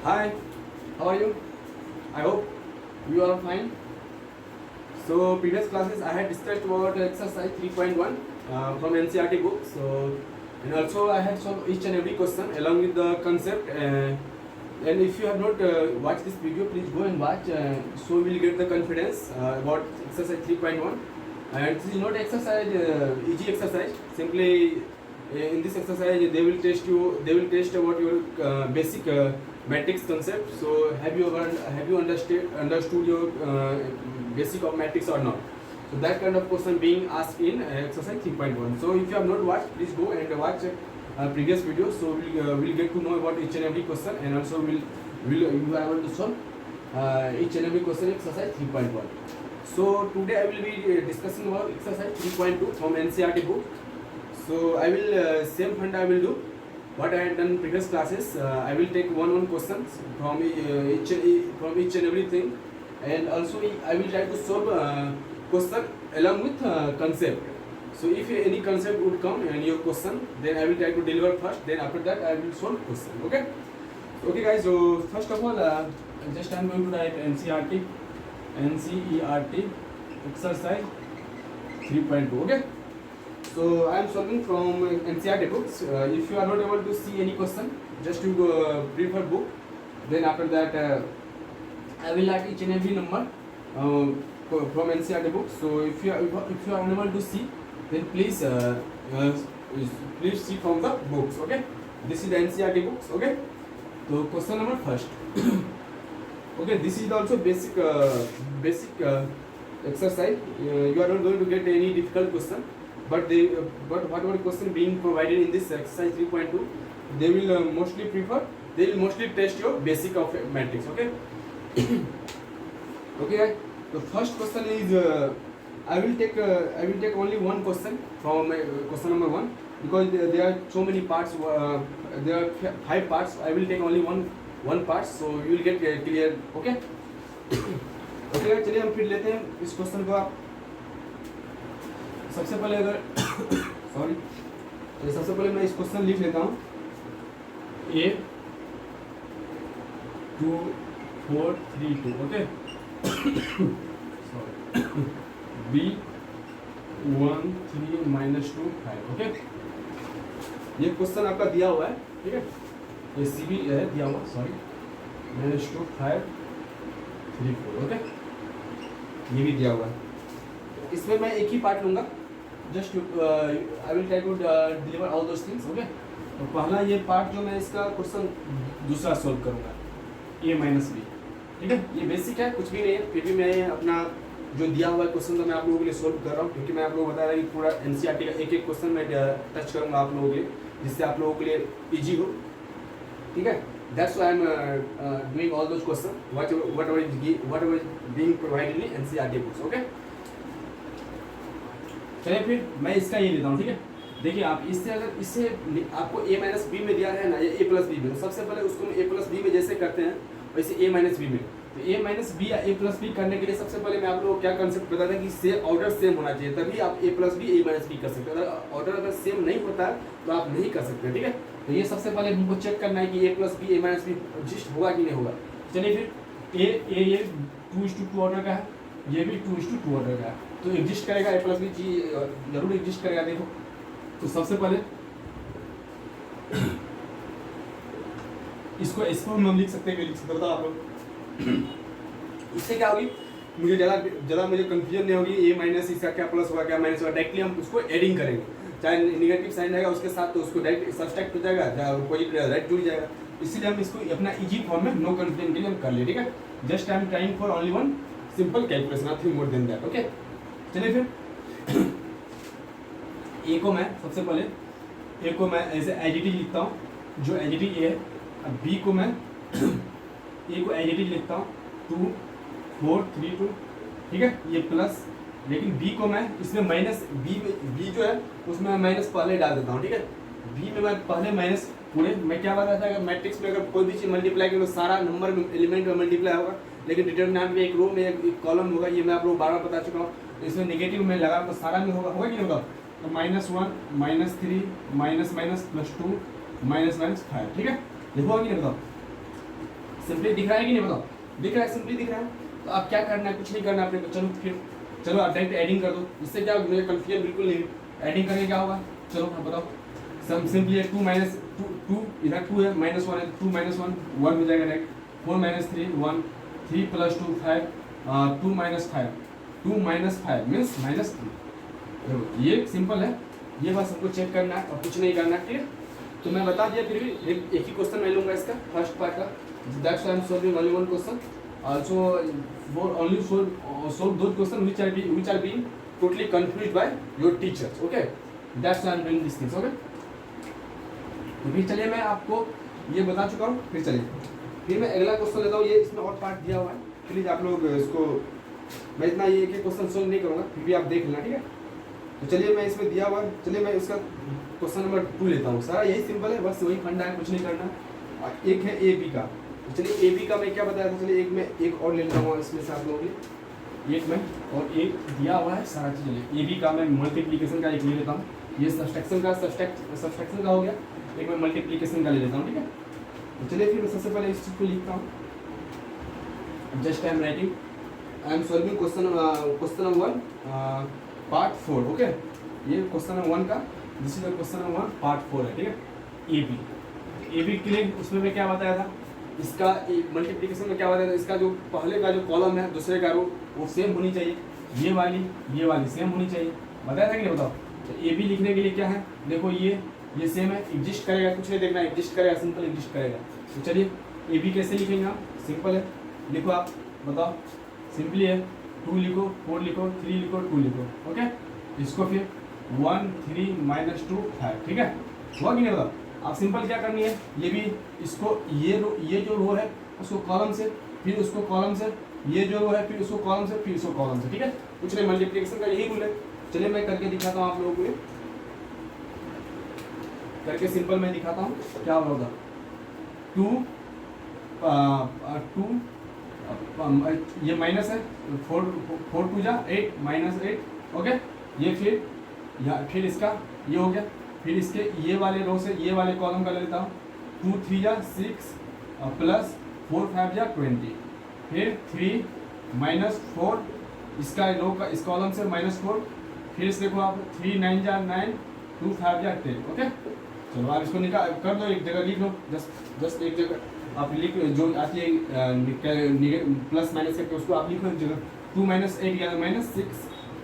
Hi, how are you? I hope you are fine. So previous classes I had discussed about exercise 3.1 from NCERT book. So and also I had solved each and every question along with the concept. And if you have not watched this video, please go and watch. So you will get the confidence about exercise 3.1. And this is not exercise easy exercise. Simply in this exercise they will test you. They will test about your basic matrix concept. So have you understood your basic of matrix or not? So that kind of question being asked in exercise 3.1. So if you have not watched, please go and watch previous videos. So we'll get to know about each and every question, and also you are able to solve each and every question in exercise 3.1. So today I will be discussing about exercise 3.2 from NCERT book. So I will same fund I will do what I had done in previous classes. I will take one questions from each and everything, and also I will try to solve question along with concept. So if any concept would come in your question, then I will try to deliver first. Then after that I will solve question. Okay guys. So first of all, just I am going to write NCERT exercise 3.2. Okay. So I am solving from NCERT books. If you are not able to see any question, just to prefer book. Then after that, I will write each and every number from NCERT books. So if you are unable to see, then please see from the books. Okay, this is the NCERT books. Okay, so question number first. Okay, this is also basic exercise. You are not going to get any difficult question. But whatever question being provided in this exercise 3.2, they will mostly test your basic of matrix. Okay. Okay. The first question is I will take only one question from question number 1, because there are so many parts. There are 5 parts. I will take only one part, so you will get clear. Okay. Okay. चलिए हम फिर लेते हैं इस question को. आप सबसे पहले अगर सबसे पहले मैं इस क्वेश्चन लिख लेता हूँ. A 2 4 3 2. ओके. B 1 3 -2 5. ओके. ये क्वेश्चन आपका दिया हुआ है. ठीक है. ये सी भी है दिया हुआ. -2 5 3 4. ओके. ये भी दिया हुआ है. इसमें मैं एक ही पार्ट लूँगा. Just I will try to deliver all those things. Okay. तो पहला ये पार्ट जो मैं इसका क्वेश्चन दूसरा सोल्व करूँगा, A - B. ठीक है. ये बेसिक है, कुछ भी नहीं है. फिर भी मैं अपना जो दिया हुआ क्वेश्चन तो मैं आप लोगों के लिए सोल्व कर रहा हूँ, क्योंकि मैं आप लोगों को बता रहा हूँ कि पूरा NCERT का एक क्वेश्चन मैं टच करूँगा आप लोगों के लिए, जिससे आप लोगों के लिए ईजी हो. ठीक है. That's why I'm doing all those questions, whatever is being provided in NCERT books. Okay. चलिए फिर मैं इसका ये लेता हूँ. ठीक है. देखिए आप इससे आपको A - B में दिया है ना, या A + B में, तो सबसे पहले उसको A + B में जैसे करते हैं वैसे A - B में. तो A - B या A + B करने के लिए सबसे पहले मैं आप लोगों को क्या कंसेप्ट बताता हूँ कि ऑर्डर सेम होना चाहिए, तभी आप A + B A - B कर सकते हैं. अगर सेम नहीं होता तो आप नहीं कर सकते. ठीक है. तो ये सबसे पहले हमको चेक करना है कि A + B A - B exist होगा कि नहीं होगा. चलिए फिर ये 2:2 ऑर्डर का है, ये भी 2:2 ऑर्डर का है, तो एग्जिस्ट करेगा. A + B जरूर एग्जिस्ट करेगा. देखो, तो सबसे पहले इसको हम लिख सकते हैं. बताओ आप लोग. इससे क्या होगी, मुझे ज़्यादा मुझे कंफ्यूजन नहीं होगी. A- इसका क्या प्लस होगा क्या माइनस होगा. डायरेक्टली हम उसको एडिंग करेंगे. चाहे निगेटिव साइन आएगा उसके साथ तो उसको डायरेक्ट सब्सट्रैक्ट हो जाएगा, चाहे पॉजिटिव राइट जुड़ जाएगा. इसलिए हम इसको अपना इजी फॉर्म में नो कंफ्यूजन के लिए हम कर ले. ठीक है. Just I am trying for only one simple calculation, nothing more than that. Okay. चलिए फिर ए को मैं सबसे पहले ए को मैं ऐसे एडिटिव लिखता हूँ, जो एडिटिव ए है. अब बी को मैं ए को एडिटिव लिखता हूँ 2 4 3 2. ठीक है. ये प्लस, लेकिन बी को मैं इसमें माइनस, बी जो है उसमें माइनस पहले डाल देता हूँ. ठीक है. बी में मैं पहले माइनस पूरे, मैं क्या बताया था, अगर मैट्रिक्स में अगर कोई भी चीज़ मल्टीप्लाई करें तो सारा नंबर में एलिमेंट में मल्टीप्लाई होगा, लेकिन डिटरमिनेंट में एक रो में एक कॉलम होगा. ये मैं आप लोग बार बार बता चुका हूँ. इसमें नेगेटिव में लगा तो सारा में होगा कि नहीं होगा. तो -1 -3 -+2 -5. ठीक है. देखो कि नहीं बताओ. सिंपली दिख रहा है कि नहीं बताओ, दिख रहा है, सिंपली दिख रहा है। तो आप क्या करना है, कुछ नहीं करना है अपने को। चलो फिर चलो आप डायरेक्ट एडिंग कर दो, इससे क्या मुझे कन्फ्यूजन बिल्कुल नहीं। एडिंग करके क्या होगा, चलो आप बताओ। सम सिंपली है 2 माइनस 2 इधर 2 है, माइनस 1 है, 2 माइनस 1 1 हो जाएगा direct. 4 minus 3 1, 3 plus 2 5, 2 minus 5, 2 minus 5 means minus 3। ये सिंपल है, ये बस हमको चेक करना है और कुछ नहीं करना है, क्लियर। तो मैं बता दिया, फिर भी एक ही क्वेश्चन मैं लूँगा इसका फर्स्ट पार्ट का। That's I am solving only one question, also for only solve those questions which are being totally confused by your teachers, okay, that's why I am doing these things, okay। तो फिर चलिए मैं आपको ये बता चुका हूँ, फिर चलिए फिर मैं अगला क्वेश्चन लेता हूँ। ये इसमें और पार्ट दिया हुआ है, प्लीज आप लोग इसको, मैं इतना ये एक क्वेश्चन सोल्व नहीं करूँगा, फिर भी आप देख लेना, ठीक है। तो चलिए मैं इसमें दिया हुआ है, चलिए मैं इसका क्वेश्चन नंबर 2 लेता हूँ। सारा यही सिंपल है, बस वही फंडा है, कुछ नहीं करना। एक है ए बी का, तो चलिए ए बी का मैं क्या बताया था, चलिए एक मैं एक और ले लेता हूँ इसमें से आप लोगों के एक में, और एक दिया हुआ है सारा चीज़। चलिए ए बी का मैं मल्टीप्लिकेशन का एक ले लेता हूँ, ये सब्सट्रैक्शन का हो गया, एक मैं मल्टीप्लिकेशन का ले लेता हूँ, ठीक है। तो चलिए फिर सबसे पहले इस चीज़ को लिखता हूँ। Just I am writing, I am solving question number 1 part 4, okay. ये क्वेश्चन नंबर 1 का, this is question number 1 part 4 है, ठीक है। ए बी के लिए उसमें मैं क्या बताया था, इसका मल्टीप्लिकेशन में क्या बताया था, इसका जो पहले का जो कॉलम है, दूसरे का रो, वो सेम होनी चाहिए, ये वाली सेम होनी चाहिए, बताया था कि नहीं बताओ। तो ए बी लिखने के लिए क्या है, देखो ये सेम है, एग्जिस्ट करेगा, कुछ नहीं देखना, एग्जिस्ट करेगा, सिंपल एग्जिस्ट करेगा। तो चलिए ए बी कैसे लिखेंगे आप, सिंपल है, लिखो आप बताओ, सिंपली है 2 लिखो, 4 लिखो, 3 लिखो, 2 लिखो, ओके। इसको फिर 1 3 माइनस 2 5, ठीक है, हुआ कि नहीं बताओ। आप सिंपल क्या करनी है, ये भी इसको ये जो रो है उसको कॉलम से, फिर उसको कॉलम से, ये जो रो है फिर उसको कॉलम से, फिर उसको कॉलम से, ठीक है। कुछ नहीं, मल्टीप्लिकेशन का यही रूल है। चलिए मैं करके दिखाता हूँ आप लोगों को, ये करके सिंपल मैं दिखाता हूँ क्या होगा। 2 ये माइनस है, 4 2 जा 8 माइनस 8, ओके। ये फिर इसका ये हो गया, फिर इसके ये वाले रो से ये वाले कॉलम का ले लेता हूँ। 2 3 जा 6 प्लस 4 5 जा 20, फिर 3 माइनस 4 इसका रो का इस कॉलम से -4, फिर इस देखो आप 3 9 जा 9 2 5 जा 10, ओके। चलो आप इसको निकाल कर दो, एक जगह लिख लो, जस्ट एक जगह आप लिख, जो आती है प्लस माइनस करके उसको आप लिखो एक जगह। 2 माइनस 8 या minus 6,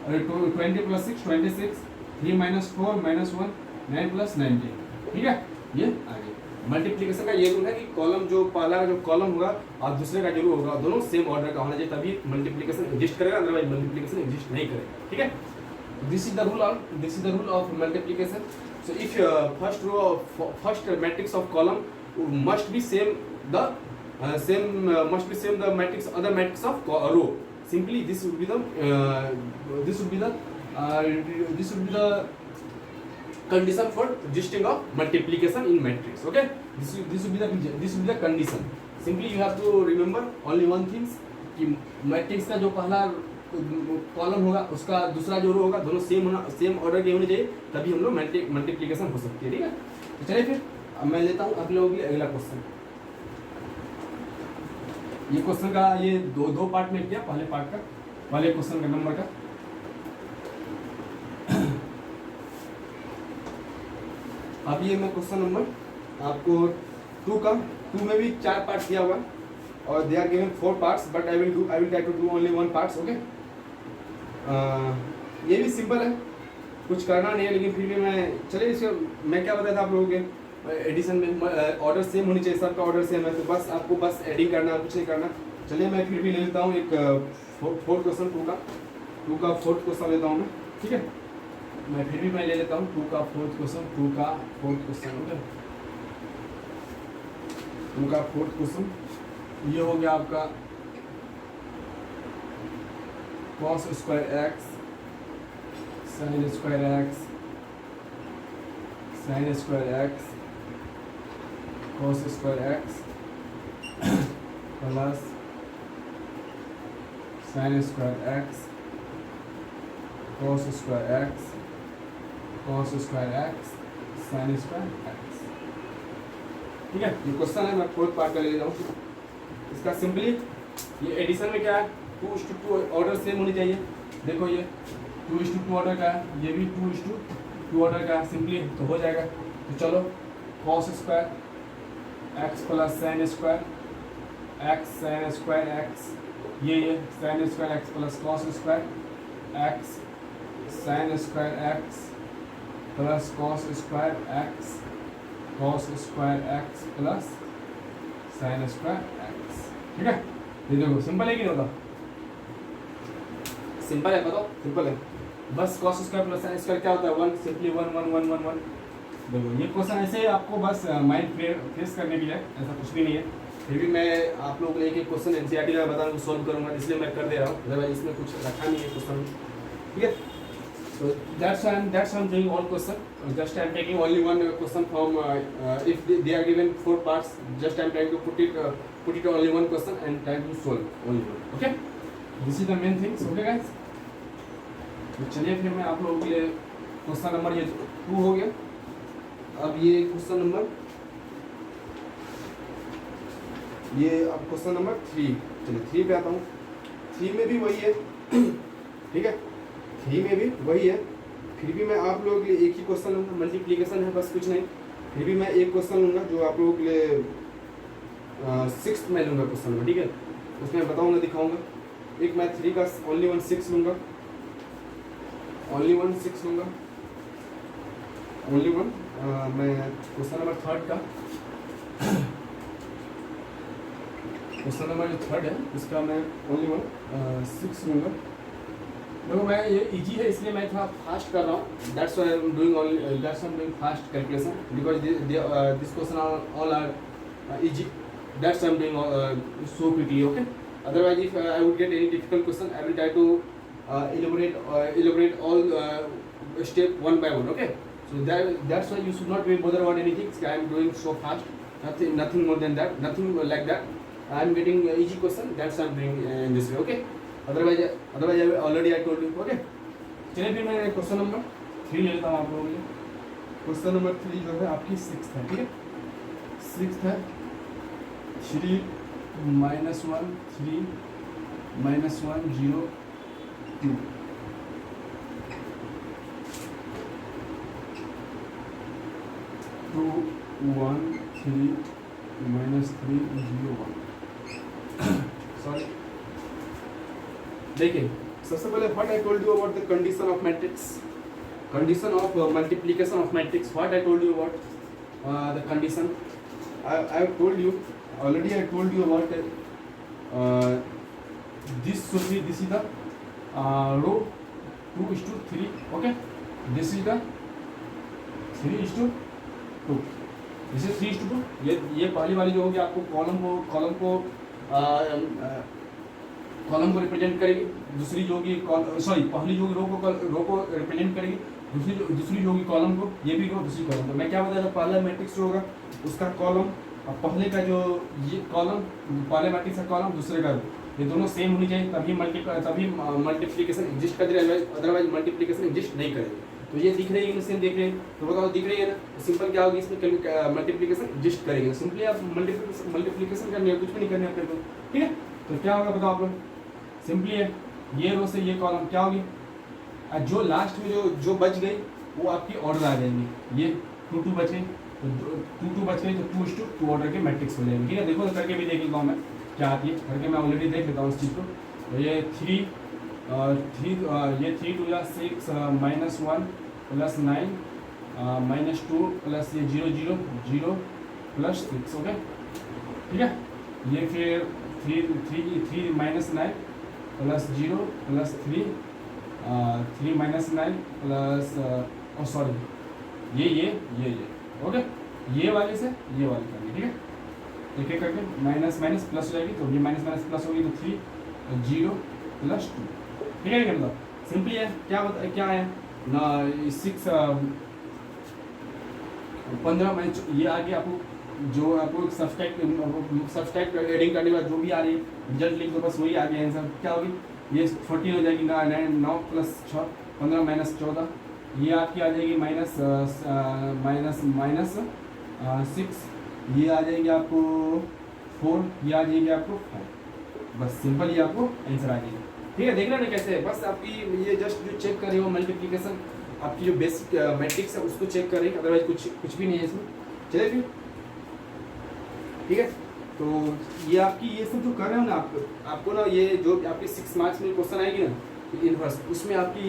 20 plus 6 26, 3 minus 4 minus 1 9 plus 19, ठीक है। ये आगे मल्टीप्लिकेशन का ये रूल है कि कॉलम जो पहला जो कॉलम होगा और दूसरे का जो रो होगा, दोनों सेम ऑर्डर का होना चाहिए, तभी मल्टीप्लिकेशन एग्जिस्ट करेगा, अदरवाइज मल्टीप्लिकेशन एग्जिस्ट नहीं करेगा, ठीक है। This is the rule of multiplication. So if first row first matrix of column must be same the matrix other matrix of row. Simply this would be the condition for existing of multiplication in matrix, okay. This would be the condition. Simply you have to remember only one thing कि matrix का जो पहला column होगा उसका दूसरा जो रो होगा, दोनों सेम ऑर्डर के होने चाहिए, तभी हम लोग मल्टीप्लिकेशन हो सकती है, ठीक है। तो चलिए फिर अब मैं लेता हूँ आप लोगों के लिए अगला क्वेश्चन। ये क्वेश्चन का ये दो पार्ट में किया, पहले पार्ट का, पहले क्वेश्चन का नंबर का। अब ये मैं क्वेश्चन नंबर आपको 2 में भी 4 पार्ट दिया हुआ है, और they are given 4 parts, but I will try to do only 1 parts, okay. ये भी सिंपल है, कुछ करना नहीं है, लेकिन फिर भी मैं, चलिए इसका मैं क्या बताया था आप लोगों के, एडिशन में ऑर्डर सेम होनी चाहिए, सबका ऑर्डर सेम है, तो बस आपको बस एडिंग करना, कुछ नहीं करना। चलिए मैं फिर भी ले लेता हूँ एक फोर्थ क्वेश्चन, 2 का फोर्थ क्वेश्चन लेता हूँ मैं, ठीक है। मैं फिर भी मैं ले लेता हूँ 2 का फोर्थ क्वेश्चन, 2 का फोर्थ क्वेश्चन, ओके। 2 का फोर्थ क्वेश्चन ये हो गया आपका cos square x sin square x sin square x cos square x plus sin square x cos square x cos square x sin square x, ठीक है। ये question है, मैं फोर्थ पार्ट का ले रहा हूँ। इसका सिंपली ये एडिशन में क्या है 2:2 ऑर्डर सेम होनी चाहिए। देखो ये 2:2 ऑर्डर का है, ये भी 2:2 ऑर्डर का है, सिंपली तो हो जाएगा। तो चलो cos square x plus sine square x sine square x, ये sine square x plus cos square x sine square x plus cos square x cos square x plus sine square x. ठीक है, ये देखो simple है कि नहीं होता? Simple है, बताओ सिंपल है। बस cos square plus sine square क्या होता है 1, सिंपली 1 1 1 1 1। देखो ये क्वेश्चन ऐसे आपको बस माइंड फ्रेश करने के लिए, ऐसा कुछ भी नहीं है। फिर भी मैं आप लोगों को एक एक क्वेश्चन एनसीईआरटी का बता दूँ सॉल्व करूँगा, इसलिए मैं कर दे रहा हूँ, अदरवाइज इसमें कुछ रखा नहीं है क्वेश्चन। ठीक है, so that's I'm doing all question. Just I'm taking only one question from if they are given 4 parts. Just I'm trying to put it only one question and trying to solve only one. Okay, this is the main things. Okay guys, तो चलिए फिर मैं आप लोगों के लिए question number ये 2 हो गया। अब ये क्वेश्चन नंबर ये अब क्वेश्चन नंबर 3, चलिए 3 पे आता हूँ। 3 में भी वही है। ठीक है, 3 में भी वही है, फिर भी मैं आप लोगों के लिए एक ही क्वेश्चन लूँगा, मल्टीप्लिकेशन है बस, कुछ नहीं। फिर भी मैं एक क्वेश्चन लूँगा जो आप लोगों के लिए 6th में लूँगा क्वेश्चन नंबर। ठीक है, उसमें बताऊँगा, दिखाऊँगा। एक मैं 3 का ओनली 1 6 लूँगा, ओनली 1 6 लूँगा, ओनली 1। मैं क्वेश्चन नंबर 3 का क्वेश्चन नंबर जो 3 है इसका मैं ओनली 1 6 लूँगा। देखो मैं ये इजी है इसलिए मैं थोड़ा फास्ट कर रहा हूँ, that's why I am doing fast calculation because this question all are easy, that's I am doing so quickly. Okay, otherwise if I would get any difficult question I will try to elaborate all step one by one. Okay, so that's why you should not be bothered about anything. I am doing so fast, nothing more than that, nothing like that. I am getting easy question, that's I am doing in this way. Okay, otherwise already I told you. Okay, चलिए फिर मैं question number 3 ले लेता हूँ आप लोगों के लिए। क्वेश्चन नंबर 3 जो है आपकी 6th है। ठीक है, 6th है 3 -1 3 -1 0 2 2 1 3 -3 0 1। सॉरी, देखिए सबसे पहले what I told you about the condition of matrix, condition of multiplication of matrix. What I told you about the condition, I told you already, I told you about this should be, this is the row 2:3। okay, this is the 3:2, this is 3:2। ये पहली वाली जो होगी आपको column को represent करेगी, दूसरी जो होगी पहली जो होगी रो को रिप्रेजेंट करेगी, दूसरी जो होगी कॉलम को, ये भी रो दूसरी कॉलम को। मैं क्या बताया था, पहला मैट्रिक्स जो होगा उसका कॉलम और पहले का जो ये कॉलम, पहले मैट्रिक्स का कॉलम दूसरे का रो, ये दोनों सेम होनी चाहिए, तभी मल्टीप्लिकेशन एग्जिस्ट कर रही है, अदरवाइज मल्टीप्लिकेशन एग्जिस्ट नहीं करेगी। तो ये दिख रही है, सेम देख रहे हैं, तो बताओ दिख रही है ना, तो सिंपल क्या होगी इसमें, मल्टीप्लिकेशन एग्जिस्ट करेगी। सिंपली आप मल्टीप्लिकेशन करनी है, कुछ भी नहीं करनी है अपने को। ठीक है, तो क्या होगा बताओ आप लोग, सिंपली है ये रो से ये कॉलम क्या होगी, जो लास्ट में जो बच गई वो आपकी ऑर्डर आ जाएंगी। ये 2 बच गई, तो 2 बच गई तो 2:2 ऑर्डर के मैट्रिक्स हो जाएंगे। ठीक है, देखो तो करके भी देख लेता हूँ मैं क्या आती है, करके मैं ऑलरेडी देख लेता हूँ इस चीज़ को। तो ये 3 ये 3 2 6 -1 + 9 -2 प्लस ये 0 0 0 + 6। ओके, ठीक है, ये फिर 3 -9 + 0 + 3 -9 प्लस सॉरी ये ओके, ये वाले से ये वाले करनी। ठीक है, एक एक करके माइनस प्लस हो जाएगी, तो ये माइनस प्लस होगी तो 3 0 + 2। ठीक है, मतलब सिंपली है, क्या है ना 6 15 में ये आगे आपको जो आपको सब्सट्रैक्ट एडिंग करने के बाद जो भी आ रही है रिजल्ट लिख दो, बस वही आ गया आंसर। क्या होगी, ये 14 हो जाएगी, 9 + 6 15 - 14, ये आपकी आ जाएगी माइनस 6, ये आ जाएगी आपको 4, ये आ जाएगी आपको 5, बस सिंपल ये आपको आंसर आ जाएगा। ठीक है, देख रहे ना कैसे है, बस आपकी ये जस्ट जो चेक कर रही हो मल्टीप्लिकेशन, आपकी जो बेसिक मैट्रिक्स है उसको चेक कर रही है, अदरवाइज कुछ भी नहीं है इसमें। चलिए फिर ठीक है, तो ये आपकी ये सब जो कर रहे हो ना आपको ना ये जो आपके 6 मार्क्स में क्वेश्चन आएगी ना इनवर्स, उसमें आपकी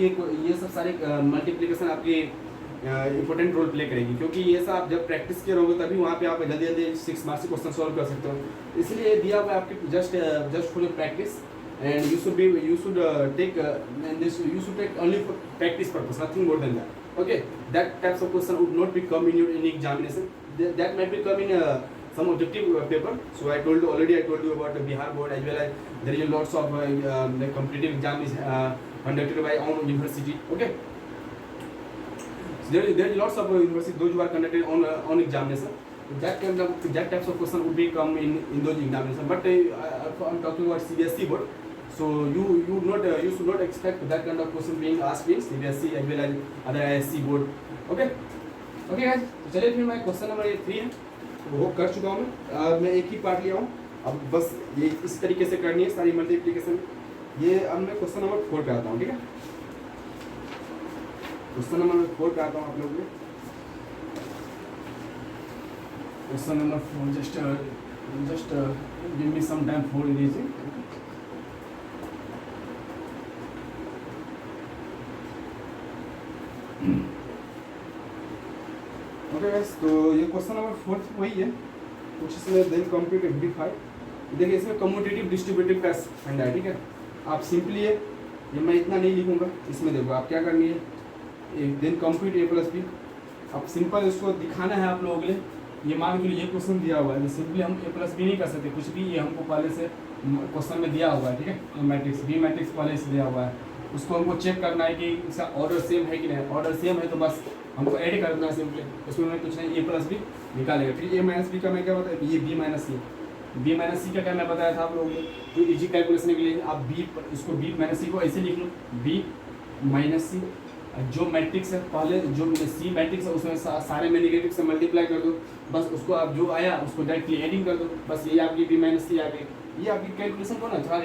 ये सब सारे मल्टीप्लिकेशन आपकी इंपॉर्टेंट रोल प्ले करेगी, क्योंकि ये सब आप जब प्रैक्टिस किए रहोगे तभी वहाँ पे आप जल्दी जल्दी 6 मार्क्स के क्वेश्चन सॉल्व कर सकते हो। इसलिए दिया हुआ है आपके just for practice, and you should take and this you should take only for practice purpose, nothing more than that. Okay, that types of question would not be come in your any examination, that might be come in some objective paper. So I told you about the Bihar board, as well as there is lots of the competitive exam is conducted by own university. Okay, so there is lots of university those who are conducted on examination. That types of question would be come in those examination. But I'm talking about CBSE board. So you should not expect that kind of question being asked in CBSE as well as other ISC board. Okay guys, तो चलिए फिर मैं question number 3 है वो कर चुका हूँ मैं एक ही पार्ट लिया हूँ, अब बस ये इस तरीके से करनी है सारी मल्टीप्लिकेशन। ये अब मैं क्वेश्चन नंबर 4 पे आता हूँ। ठीक है, क्वेश्चन नंबर 4 पे आता हूँ आप लोगों को। Question number 4, just give me some time for erasing. Okay guys, तो ये क्वेश्चन नंबर 4 वही है, कुछ इसमें देन कंप्यूट एम्प्लीफाई। देखिए इसमें कम्यूटेटिव डिस्ट्रीब्यूटिव का फंडा है। ठीक है, आप सिंपली ये मैं इतना नहीं लिखूंगा, इसमें देखो आप क्या करनी है, then compute a plus B. अब सिंपल इसको दिखाना है आप लोगों के लिए। ये मान के लिए ये क्वेश्चन दिया हुआ है, सिंपली हम a प्लस बी नहीं कर सकते कुछ भी, ये हमको पहले से क्वेश्चन में दिया हुआ है। ठीक है, मैट्रिक्स बी मैट्रिक्स पहले से दिया हुआ है, उसको हमको चेक करना है कि इसका ऑर्डर सेम है कि नहीं। ऑर्डर सेम है तो बस हमको ऐड करना है सिंपली, उसमें मैं कुछ नहीं, ए प्लस बी निकालेगा। फिर ए माइनस बी का मैं क्या बताया, ये बी माइनस सी का क्या मैं बताया था आप लोगों को, तो इजी कैलकुलेशन के लिए आप इसको बी माइनस सी को ऐसे लिख लो, बी माइनस सी। जो मैट्रिक्स है पहले जो सी मैट्रिक्स है उसमें सारे में निगेटिव से मल्टीप्लाई कर दो, बस उसको आप जो आया उसको डायरेक्टली एडिंग कर दो, बस ये आपकी बी माइनस सी आ गई। ये आपकी कैलकुलेशन को ना थोड़ा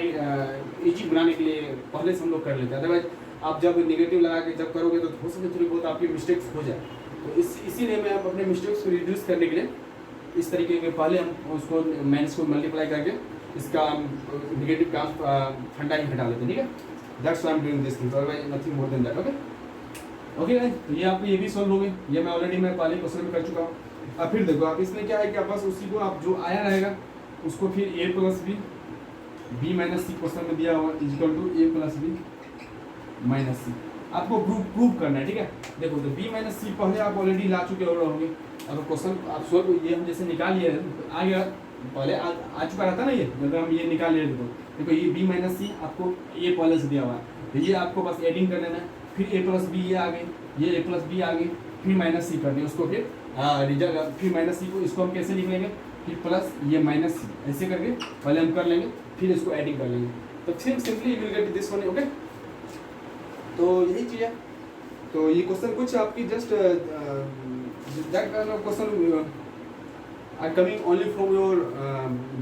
ईजी बनाने के लिए पहले से हम लोग कर लेते हैं, अदरवाइज आप जब निगेटिव लगा के जब करोगे तो हो सके थोड़ी बहुत आपकी मिस्टेक्स हो जाए। तो इसीलिए मैं अपने मिस्टेक्स को रिड्यूस करने के लिए इस तरीके के पहले हम उसको माइनस को मल्टीप्लाई करके इसका निगेटिव का फंडा ही हटा लेते हैं। ठीक है, that's why I am doing this thing, otherwise nothing more than that. Okay guys, तो ये आपको ये भी सॉल्व हो गई, ये मैं ऑलरेडी मैं पहले क्वेश्चन में कर चुका हूँ। अब फिर देखो आप इसमें क्या है कि बस उसी को आप जो आया रहेगा उसको फिर a plus B B minus C question में दिया हुआ equal to A plus B minus C, आपको प्रूव करना है। ठीक है, देखो तो बी माइनस सी पहले आप ऑलरेडी ला चुके होंगे, अगर क्वेश्चन आप सॉल्व ये हम जैसे निकाल लिए आ गया, पहले आ चुका रहता ना ये, मतलब हम ये निकाल लिए तो देखो ये बी माइनस सी आपको ए पहले से दिया हुआ है, तो ये आपको बस एडिंग कर लेना है। फिर ए प्लस बी ये आ गई, ये ए प्लस बी आ गई, फिर माइनस सी करनी है उसको, फिर रिजल्ट फिर माइनस सी को इसको हम कैसे लिख लेंगे, फिर प्लस ये माइनस सी, ऐसे करके पहले हम कर लेंगे, फिर इसको एडिंग कर लेंगे, तो फिर simply will get this one. Okay, तो यही चीज़ है। तो ये क्वेश्चन कुछ आपकी just that kind of question are coming only from your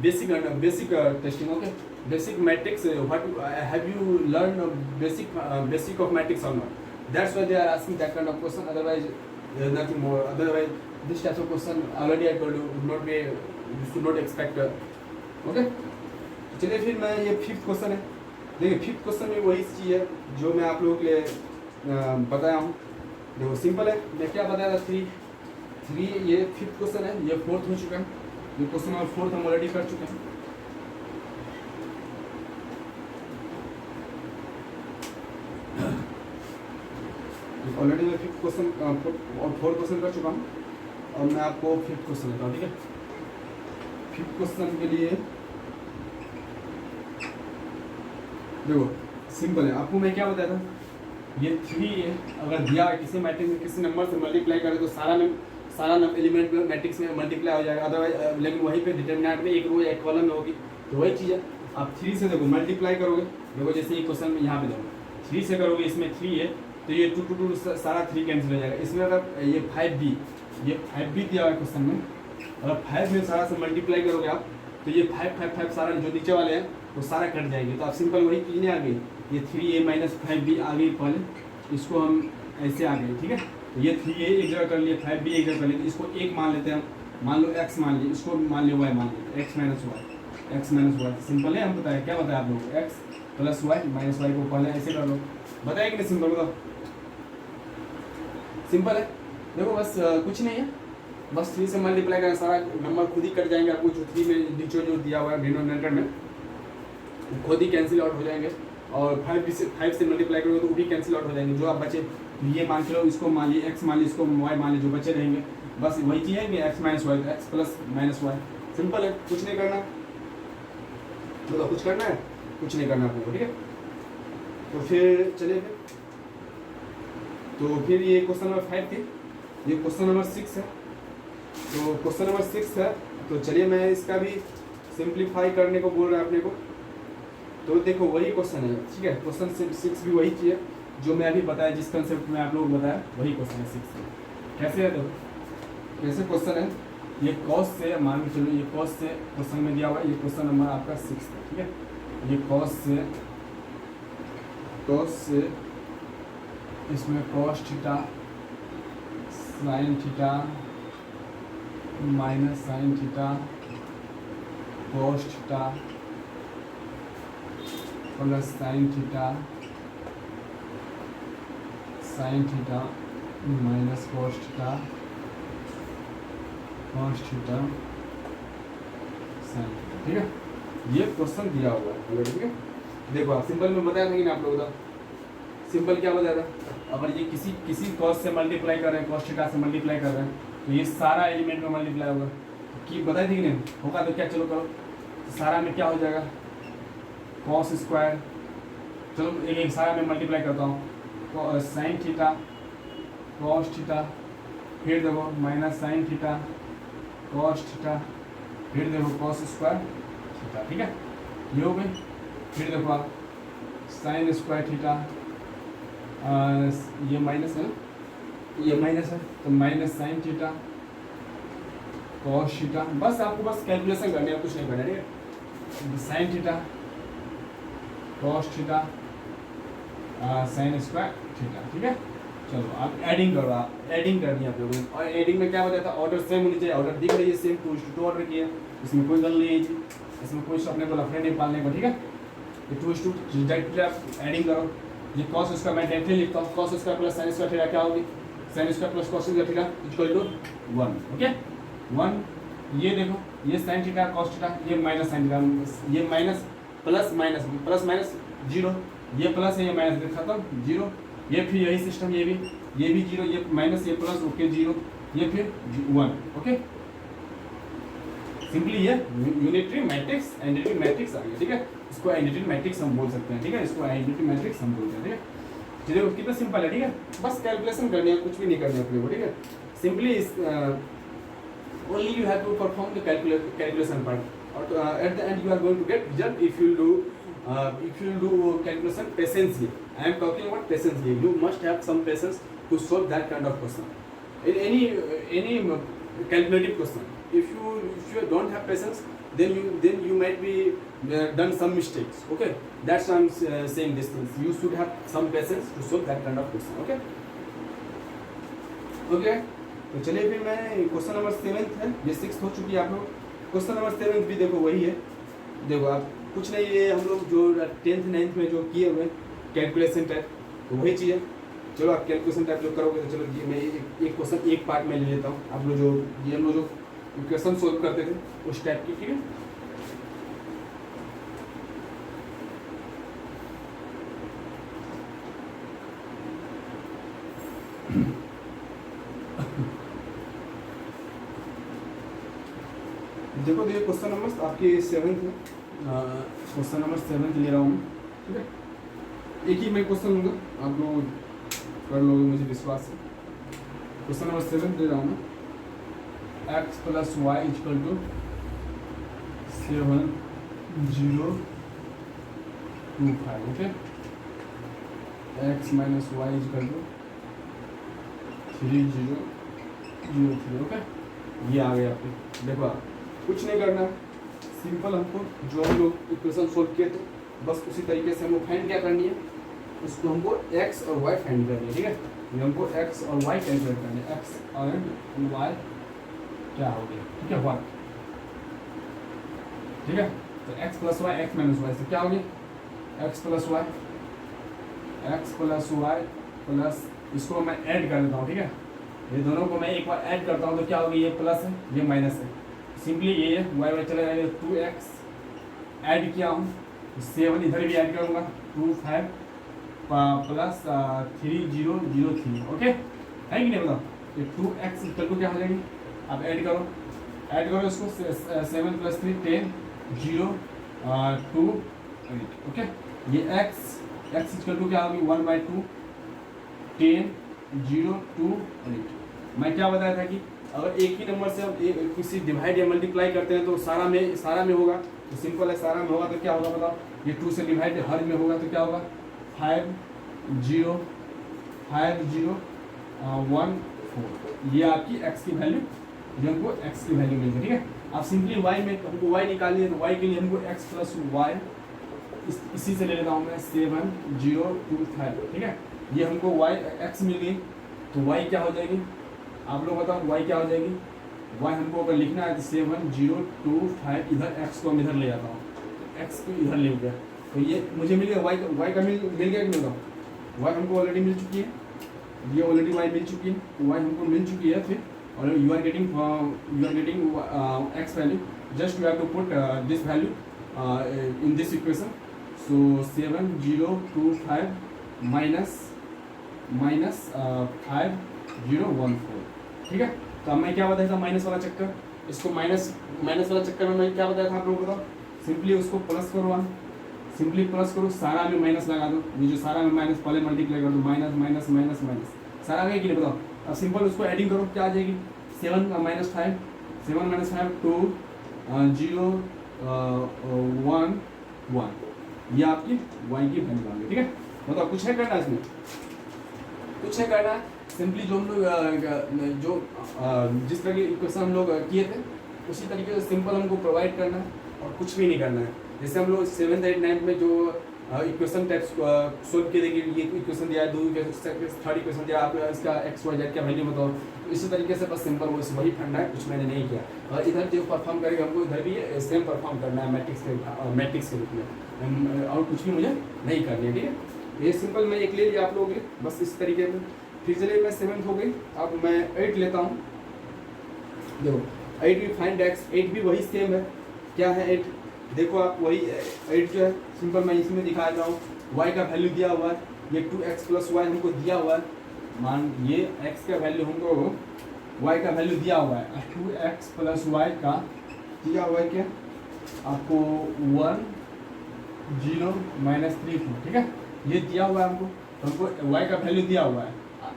basic testing. Okay, basic matrix, what have you learned basic of matrix or not? That's why they are asking that kind of question, otherwise nothing more. Otherwise this type of question already I told you would not be, you should not expect. Okay, चलिए फिर मैं ये 5th question है। देखिए 5th question में वही चीज़ है जो मैं आप लोगों के लिए बताया हूँ। देखो सिंपल है, मैं क्या बताया था 3 ये 5th क्वेश्चन है, ये 4th हो चुका है, ये क्वेश्चन नंबर 4th हम ऑलरेडी कर चुके हैं। ऑलरेडी मैं 5th क्वेश्चन और 4th क्वेश्चन कर चुका हूँ, और मैं आपको 5th क्वेश्चन देता हूँ। ठीक है, 5th क्वेश्चन के लिए देखो सिंपल है, आपको मैं क्या बताया था, ये 3 है, अगर दिया है किसी मैट्रिक्स में किसी नंबर से मल्टीप्लाई करें तो सारा एलिमेंट में मैट्रिक्स में मल्टीप्लाई हो जाएगा, अदरवाइज लेकिन वहीं पे डिटरमिनेंट में एक रो या एक कॉलम में होगी। तो वही चीज़ है, आप 3 से देखो मल्टीप्लाई करोगे, देखो जैसे ये क्वेश्चन में यहाँ पे देखो 3 से करोगे, इसमें 3 है तो ये 2 सारा 3 कैंसिल हो जाएगा। इसमें अगर ये 5b दिया हुआ है क्वेश्चन में, अगर 5 में सारा से मल्टीप्लाई करोगे आप तो ये 5 5 5 सारा जो नीचे वाले हैं वो सारा कट जाएंगे। तो आप सिंपल वही कितने आ गए, ये 3a माइनस 5b आ गई पहले, इसको हम ऐसे आ गए, ठीक है। तो ये 3a एक जगह कर लिए, 5b एक जगह कर लिए, तो इसको एक मान लेते हैं हम, मान लो x मान लीजिए, इसको मान लिया y मान लीजिए, x माइनस वाई। सिंपल है, हम बताया क्या बताया आप लोग, x plus y minus y को पहले ऐसे कर लो, बताया कि नहीं सिंपल, बताओ सिंपल है। देखो बस कुछ नहीं है, बस 3 से मल्टीप्लाई करना, सारा नंबर खुद ही कट जाएंगे आपको, जो 3 में नीचे जो दिया हुआ है डिनोमिनेटर में खुद ही कैंसिल आउट हो जाएंगे, और 5 से मल्टीप्लाई करोगे तो वो भी कैंसिल आउट हो जाएंगे। जो आप बचे ये मान के लो, इसको मान लिए x मान ली, इसको y मान ली, जो बचे रहेंगे बस वही चीज़ है कि x minus y, x plus minus y, simple है, कुछ नहीं करना। तो कुछ करना है, कुछ नहीं करना आपको, ठीक है। तो फिर चलिए तो फिर ये क्वेश्चन नंबर 5 थी, ये क्वेश्चन नंबर 6 है। तो क्वेश्चन नंबर 6 है, तो चलिए मैं इसका भी सिंप्लीफाई करने को बोल रहा है अपने को। तो देखो वही क्वेश्चन है, ठीक है, क्वेश्चन 6 भी वही चीज़ है जो मैं अभी बताया, जिस कंसेप्ट में आप लोग बताया वही क्वेश्चन है 6। कैसे है, देखो कैसे क्वेश्चन है, ये कॉस से मान के चलो, ये कॉस से क्वेश्चन में दिया हुआ है, ये क्वेश्चन नंबर आपका 6 है, ठीक है। ये कॉस से इसमें cos theta sine theta minus sine theta cos theta plus sine theta minus cos theta sine theta, ठीक है। ये क्वेश्चन दिया हुआ है, ठीक है। देखो आप सिंपल में बताया था कि ना आप लोग का सिंपल क्या बताया था, अगर ये किसी कॉस से मल्टीप्लाई कर रहे हैं, कॉस थीटा से मल्टीप्लाई कर रहे हैं, तो ये सारा एलिमेंट में मल्टीप्लाई होगा, कि बताई थी कि नहीं होगा, तो क्या चलो करो, तो सारा में क्या हो जाएगा कॉस स्क्वायर, चलो एक सारा में मल्टीप्लाई करता हूँ, साइन थीटा कॉस थीटा, फिर देखो minus sine theta cos theta, फिर देखो कॉस स्क्वायर थीटा, ठीक है, ये हो गई। फिर देखो आप साइन स्क्वायर थीटा, ये माइनस है ना, ये माइनस है, तो minus sine theta cos theta, बस आपको बस कैलकुलेशन करनी है, कुछ नहीं करना, ठीक है। Sign theta cos theta sine square theta, ठीक है। चलो आप एडिंग करो, आप एडिंग करनी है आप लोगों ने, और एडिंग में क्या बताया था, ऑर्डर सेम होनी चाहिए, ऑर्डर दिख रही है सेम, 2:2 ऑर्डर किया, इसमें कोई गल नहीं है जी, इसमें कोई अपने को लफड़े नहीं पालने को, ठीक है। तो 2:2 डायरेक्टली आप एडिंग करो, ये कॉस स्क्वायर मैं डायरेक्टली लिखता हूँ, cos square plus sine square theta क्या होगी, sine square plus cos square theta equal to 1, okay 1। ये देखो ये साइन थीटा कॉस थीटा, ये माइनस साइन थीटा, ये माइनस प्लस माइनस 0, ये प्लस है, ये माइनस खत्म 0, ये फिर यही सिस्टम, ये भी 0, ये माइनस ये प्लस, ओके 0, ये फिर 1, ओके। सिंपली ये यूनिटरी मैट्रिक्स एडिटिव मैट्रिक्स आ गया, ठीक है। इसको एडिटिव मैट्रिक्स हम बोल सकते हैं, ठीक है, इसको एडिटिव मैट्रिक्स हम बोलते हैं, ठीक है। चलिए कितना सिंपल है, ठीक है, बस कैलकुलेशन करनी है, कुछ भी नहीं करना है अपने को, ठीक है। Simply only you have to perform the calculation part, or at the end you are going to get result if you do calculation patiently. I am talking about patiently. You must have some patience to solve that kind of question in any calculative question. If you don't have patience, then you might be done some mistakes, okay. That's why I'm saying this things, you should have some patience to solve that kind of question, okay. तो चलिए फिर मैं question number 7 है, ये 6 हो चुकी है आप लोग, क्वेश्चन नंबर 7 भी देखो वही है। देखो आप कुछ नहीं, ये हम लोग जो 10th 9th में जो किए हुए कैलकुलेशन टाइप, तो वही चीज़ है। चलो आप कैलकुलेशन टाइप जो करोगे, तो चलो ये मैं एक क्वेश्चन एक पार्ट में ले लेता हूँ, आप लोग जो ये हम लोग जो क्वेश्चन सोल्व करते थे उस टाइप की, ठीक है। देखो ये क्वेश्चन नंबर आपके 7th है, क्वेश्चन नंबर 7 ले रहा हूँ, ठीक है। एक ही मैं क्वेश्चन लूँगा, आप लोग कर लोगे मुझे विश्वास है। क्वेश्चन नंबर 7 ले रहा हूँ मैं, x plus y equal to 7 0 2 5, okay. x minus y equal to 3 0 0 3, okay. ये आ गया आपके, देखो आप कुछ नहीं करना, सिंपल हमको जो हम लोग इक्वेशन सोल्व किए थे बस उसी तरीके से हमको फाइंड क्या करनी है, उसको हमको x और y फाइंड करनी है, ठीक है। ये हमको x और y कैलकुलेट करनी है, x और y क्या हो गया, ठीक है, वर्क, ठीक है। तो x plus y x minus y से क्या हो गया, x प्लस वाई प्लस इसको मैं ऐड कर देता हूँ, ठीक है। ये दोनों को मैं एक बार ऐड करता हूँ तो क्या होगा, ये प्लस है ये माइनस है, सिंपली ये वाई वाई चला जाएगा, 2x ऐड किया हूँ, 7 इधर भी ऐड करूँगा, 2 5 प्लस 3 0 0 3, ओके है कि नहीं बताओ। ये 2x इक्वल टू क्या हो जाएगी, आप ऐड करो इसको, 7 प्लस 3 10 0 2 8, ओके। ये x इक्वल टू क्या होगी, 1/2 10 0 2 8। मैं क्या बताया था कि अगर एक ही नंबर से हम किसी डिवाइड या मल्टीप्लाई करते हैं तो सारा में होगा, तो सिंपल है, सारा में होगा तो क्या होगा बताओ, ये 2 से डिवाइड हर में होगा तो क्या होगा, 5 0 5 0 1 4, ये आपकी x की वैल्यू, ये हमको x की वैल्यू मिल गई, ठीक है। अब सिंपली y में हमको y निकालनी है, तो y के लिए हमको x प्लस वाई इसी से ले लेता हूँ मैं, 7 0 2 5, ठीक है। ये हमको y x मिल गई, तो y क्या हो जाएगी, आप लोग बताओ y क्या हो जाएगी, y हमको अगर लिखना है तो 7 0 2 5, इधर x को हम इधर ले जाता हूँ, x को इधर ले गया, तो ये मुझे मिल गया y का मिल गया कि नहीं बताओ, y हमको ऑलरेडी मिल चुकी है, ये ऑलरेडी y मिल चुकी है, तो y हमको मिल चुकी है फिर, और you are getting x value, just you have to put this value in this equation, so 7 0 2 5 minus 5 0 1 4, ठीक है। तो अब मैं क्या बताया था, माइनस वाला चक्कर, इसको माइनस वाला चक्कर में मैं क्या बताया था आप लोगों को बताओ, सिंपली उसको प्लस करो, सिंपली प्लस करो, सारा में माइनस लगा दो, ये जो सारा में माइनस पहले मल्टीप्लाई कर दो, माइनस माइनस माइनस माइनस, सारा में कि नहीं बताओ। अब सिंपल उसको एडिंग करो, क्या आ जाएगी, 7 माइनस 5 2 0 1 1, ये आपकी y की वैल्यू आ गई, ठीक है। बताओ कुछ है करना इसमें, कुछ है करना, सिंपली जो हम लोग जिस तरह की इक्वेशन हम लोग किए थे उसी तरीके से सिंपल हमको प्रोवाइड करना है और कुछ भी नहीं करना है। जैसे हम लोग 7th 8th 9th में जो इक्वेशन टाइप्स सोल्व किए थे कि ये इक्वेशन दिया है, थर्ड इक्वेशन दिया, आप इसका x y z का वैल्यू बताओ, इसी तरीके से बस सिंपल वही फंडा है, कुछ मैंने नहीं किया। और इधर जो परफॉर्म करेगा हमको इधर भी सेम परफॉर्म करना है मैट्रिक्स के रूप में, और कुछ भी मुझे नहीं करनी है, ठीक है। ये सिंपल मैं एक ले लिया आप लोगों के लिए, बस इस तरीके में। फिर चलिए मैं 7th हो गई, अब मैं 8 लेता हूँ, देखो 8 भी फाइंड x, 8 भी वही सेम है, क्या है 8, देखो आप वही 8 जो है सिंपल मैं इसमें दिखा रहा हूँ, y का वैल्यू दिया हुआ है, ये 2x प्लस वाई हमको दिया हुआ है, मान ये x का वैल्यू हमको y का वैल्यू दिया हुआ है, 2x प्लस वाई का दिया हुआ है क्या आपको 1 0 -3 4, ठीक है, ये दिया हुआ है हमको y का वैल्यू दिया हुआ है,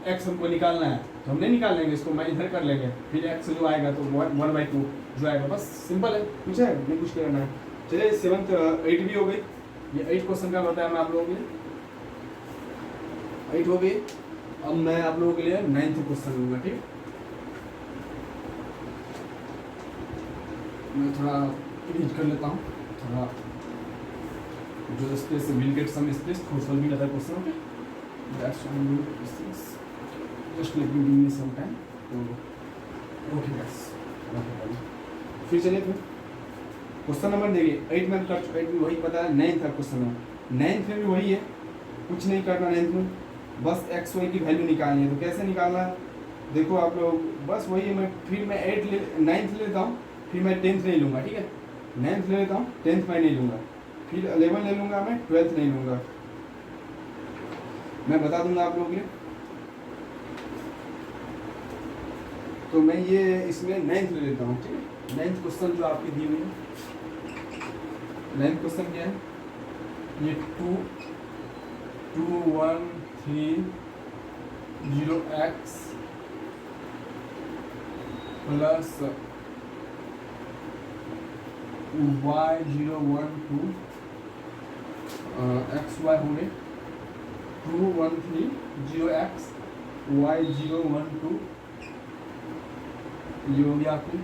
x हमको निकालना है, तो हम नहीं निकाल लेंगे इसको, मैं इधर कर लेंगे, फिर x जो आएगा तो 1/2 जो आएगा, बस सिंपल है, कुछ है नहीं कुछ करना है। चलिए 7th 8 भी हो गई, ये 8 क्वेश्चन का बताया मैं आप लोगों के लिए, 8 हो गई। अब मैं आप लोगों के लिए 9th क्वेश्चन लूँगा, ठीक, मैं थोड़ा रीड कर लेता हूँ, थोड़ा जो space will get some space for solving other question, okay, that's why we do this things, just let me give me some time, तो ओके गाइस, फिर चलिए फिर क्वेश्चन नंबर देखिए, 8 में कर चुका है, वही पता है, 9th था क्वेश्चन में, 9th में भी वही है, कुछ नहीं करना 9th में, बस x y की वैल्यू निकालनी है, तो कैसे निकालना है देखो आप लोग, बस वही है, मैं फिर मैं 9th लेता हूँ, फिर मैं 10th नहीं लूँगा, ठीक है, 9th ले लेता हूँ, 10th मैं नहीं लूँगा, फिर 11 ले लूँगा, मैं 12th नहीं लूँगा, मैं बता दूँगा आप लोगों के लिए। तो मैं ये इसमें 9th ले लेता हूँ, ठीक है, 9th क्वेश्चन जो आपकी दी हुई है, 9th क्वेश्चन क्या है, ये 2 1 3 0x plus y 0 1 2 x y हो गए 2 1 3 0x y 0 1 2, ये हो गया आपकी,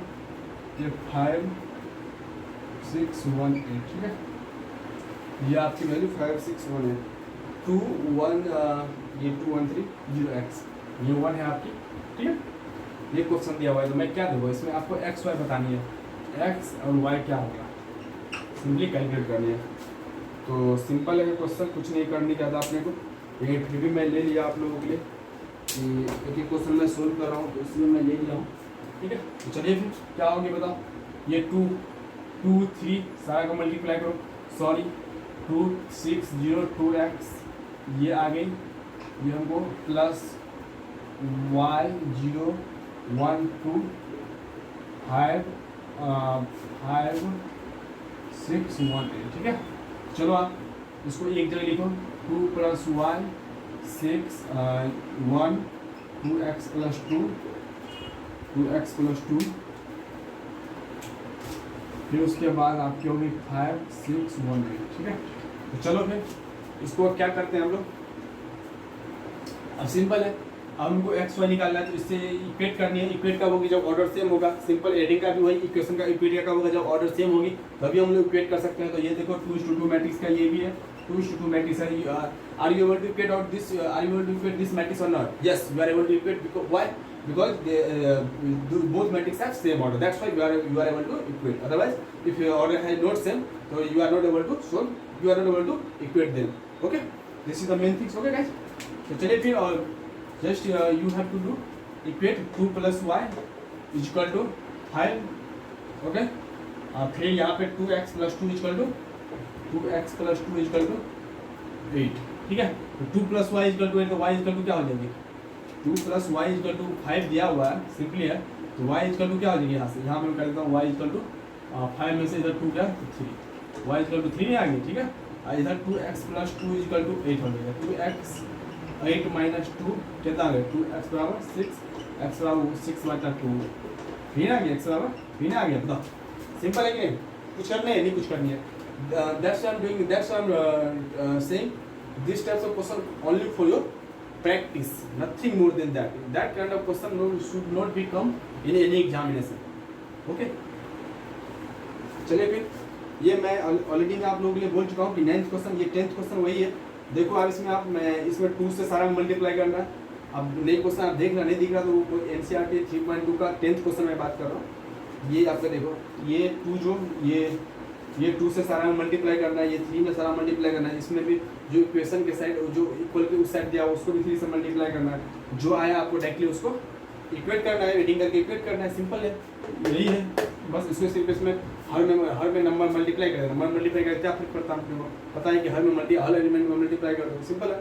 ये 5 5618, ठीक है। ये आपकी वैल्यू 5618, 213 ये 1 है आपकी, ठीक है। ये क्वेश्चन दिया हुआ है तो मैं क्या दूंगा इसमें, आपको एक्स वाई बतानी है, एक्स और वाई क्या होगा सिंपली कैलकुलेट करनी है। तो सिंपल है क्वेश्चन, कुछ नहीं करने का था अपने को, लेकिन फिर भी मैं ले लिया आप लोगों के लिए कि एक एक क्वेश्चन मैं सोल्व कर रहा हूँ तो इसलिए मैं ले लिया हूँ, ठीक है। तो चलिए फिर क्या होगी बताओ, ये 2 2 3 सारा का मल्टीप्लाई करो, सॉरी 2602x ये आ गई, ये हमको प्लस y0 1 2 5 5 6 1 8, ठीक है। चलो आप इसको एक जगह लिखो, 2 + y 6 1 2x + 2 2x + 2, फिर उसके बाद आपकी होगी 5 6 1 8, ठीक है। तो चलो फिर इसको क्या करते हैं हम लोग, अब सिंपल है, अब हमको एक्स वाई निकालना है तो इससे इक्वेट करनी है। इक्वेट कब होगी, जब ऑर्डर सेम होगा। सिंपल एडिंग का भी वही इक्वेशन का इक्वेट कब होगा, जब ऑर्डर सेम होगी तभी हम लोग इक्वेट कर सकते हैं। तो ये देखो 2:2 मैट्रिक्स का ये भी है, 2:2 मैट्रिक्स है। Are you able to equate out this, are you able to equate this matrix और not? Yes, you are able to equate, because why, because both matrices have same order, that's why you are able to equate. Otherwise if your order is not same, so you are not able to solve, you are not able to equate them. Okay, this is the main things. Okay guys, so चलिए फिर और just you have to do equate 2 + y is equal to 5. okay, फिर यहाँ पे 2x + 2 is equal to 2x + 2 is equal to 8, ठीक है। तो 2 + y is equal to 8, तो y is equal to क्या हो जाएगी, 2 + y is equal to 5 दिया हुआ है, सिंपली है। तो y is equal to क्या हो जाएगी, यहाँ से यहाँ मैं कर देता हूँ y is equal to 5 में से इधर 2 क्या 3, y is equal to 3 आ गई, ठीक है। इधर 2x + 2 is equal to 8 हो जाएगा, 2x 8 - 2 कितना आ गया, 2x = 6, x = 6 + 2, फिर आ गया, x = फिर आ गया। बताओ सिंपल है कि नहीं, कुछ करना है नहीं, कुछ करनी है। That's I am doing, that's I am saying this types of question only for your practice, nothing more than that. That kind of question should not be come in any examination. Okay, चलिए फिर ये मैं already मैं आप लोगों के लिए बोल चुका हूँ कि 9th क्वेश्चन, ये 10th क्वेश्चन वही है। देखो आप इसमें आप मैं इसमें 2 से सारा मल्टीप्लाई करना है। अब नई क्वेश्चन आप देख रहा नहीं दिख रहा तो वो NCERT 3.2 का 10th क्वेश्चन मैं बात कर रहा हूँ। ये आपका देखो, ये 2 जो ये 2 से सारा मल्टीप्लाई करना है, ये 3 में सारा मल्टीप्लाई करना है। इसमें भी जो इक्वेशन के साइड जो इक्वल के उस साइड दिया उसको भी 3 से मल्टीप्लाई करना है। जो आया आपको डायरेक्टली उसको इक्वेट करना है, एडिंग करके इक्वेट करना है, सिंपल है, यही है बस। इसमें सिर्फ इसमें हर में नंबर मल्टीप्लाई करें, नंबर मल्टीप्लाई करें क्या फर्क पड़ता है आपको, पता है कि हर एलिमेंट में मल्टीप्लाई कर दो, सिंपल है।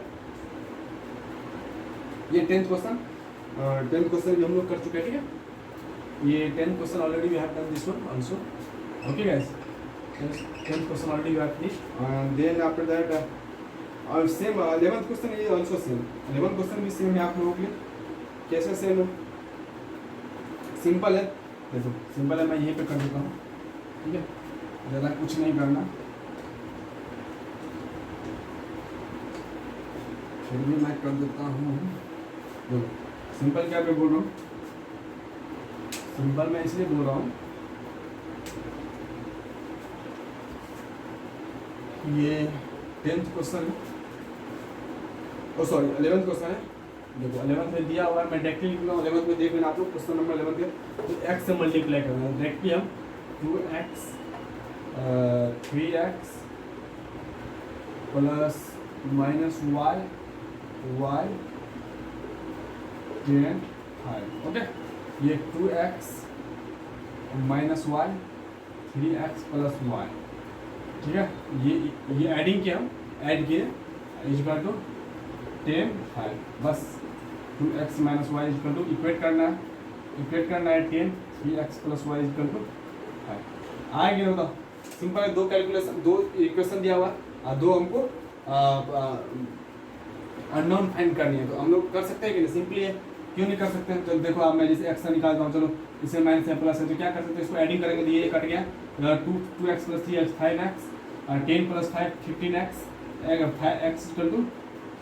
ये 10th क्वेश्चन भी हम लोग कर चुके हैं, ठीक है। ये 10th question already we have done this one also. Okay guys, 10th question already we have finished, and then after that same 11th question is also same, 11th question भी सेम है आप लोगों के लिए। कैसे सेम है, simple है, देखो सिंपल है, मैं यहीं पे कर देता हूँ, ठीक है, ज़्यादा कुछ नहीं करना। फिर भी मैं कर देता हूँ, देखो सिंपल क्या मैं बोल रहा हूँ, सिंपल मैं इसलिए बोल रहा हूँ ये 10th क्वेश्चन है, ओ सॉरी 11th क्वेश्चन है। देखो 11th में दिया हुआ है, मैं डायरेक्टली लिख रहा हूँ। 11th में देख लेना आप लोग, क्वेश्चन नंबर 11 के, तो x से मल्टीप्लाई करना है डायरेक्टली हम 2x 3x plus minus y 10 5, okay. ये 2x minus y 3x plus y, ठीक है। ये एडिंग किया, ऐड किए इक्वल टू 10 5, बस 2x minus y equal to equate करना है 10 3x plus y equal to 5 आएगी ना। बताओ सिंपल है, दो कैलकुलेशन, दो इक्वेशन दिया हुआ और दो हमको अननोन फाइंड करनी है, तो हम लोग कर सकते हैं कि नहीं, सिंपली है, क्यों नहीं कर सकते हैं। चलो देखो आप, मैं जैसे एक्स निकालता हूँ, चलो इसे माइनस है प्लस है, तो क्या कर सकते हैं, इसको एडिंग करेंगे तो ये कट गया, 2x + 3x 5x, 10 + 5 15x, x equal to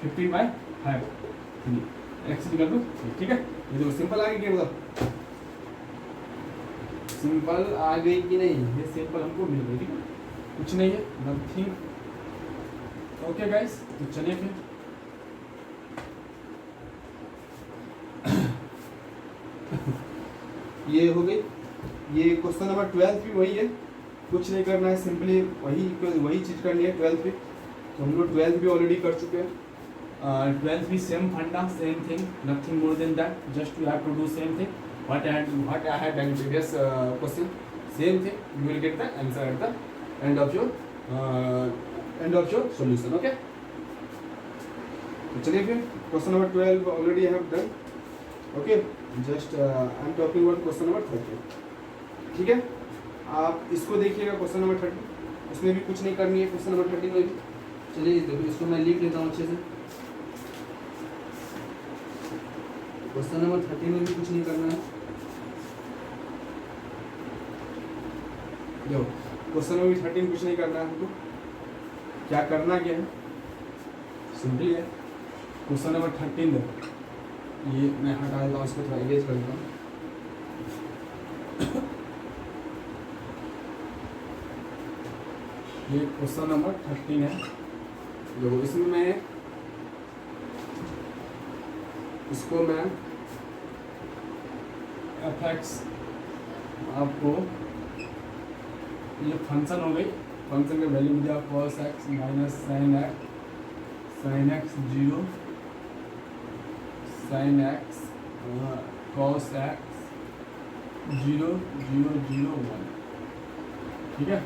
15/5, x equal to, ठीक है। ये देखो सिंपल आ गया, मतलब सिंपल आ गई कि नहीं, ये सिंपल हमको मिल गई, ठीक है, कुछ नहीं है, नथिंग। ओके गाइस, तो चलिए फिर ये हो गई। ये क्वेश्चन नंबर 12 भी वही है, कुछ नहीं करना है, सिंपली वही चीज़ करनी है 12 पे। तो हम लोग 12 भी ऑलरेडी कर चुके हैं। 12 भी same funda, same thing, nothing more than that, just you have to do same thing what I had done in previous question, same thing, you will get the answer at the end of your solution. Okay, तो चलिए फिर question number 12 already I have done. Okay, just I am talking about question number 13, ठीक है। आप इसको देखिएगा question number 13, उसमें भी कुछ नहीं करनी है क्वेश्चन नंबर 13 में भी। चलिए देखो, इसको मैं लिख लेता हूँ अच्छे से। क्वेश्चन नंबर 13 में भी कुछ नहीं करना है। देखो, क्वेश्चन नंबर 13 कुछ नहीं करना है हमको। क्या करना क्या है, सिंपली है। क्वेश्चन नंबर 13 देखो, ये मैं हटा देता हूँ, इसको थोड़ा इरेज कर देता हूँ। ये क्वेश्चन नंबर 13 है। देखो, इसमें मैं इसको मैं fx आपको ये फंक्शन हो गई, फंक्शन का वैल्यू दिया cos x minus sin x 0 sin x cos x 0 0 0 1, ठीक है।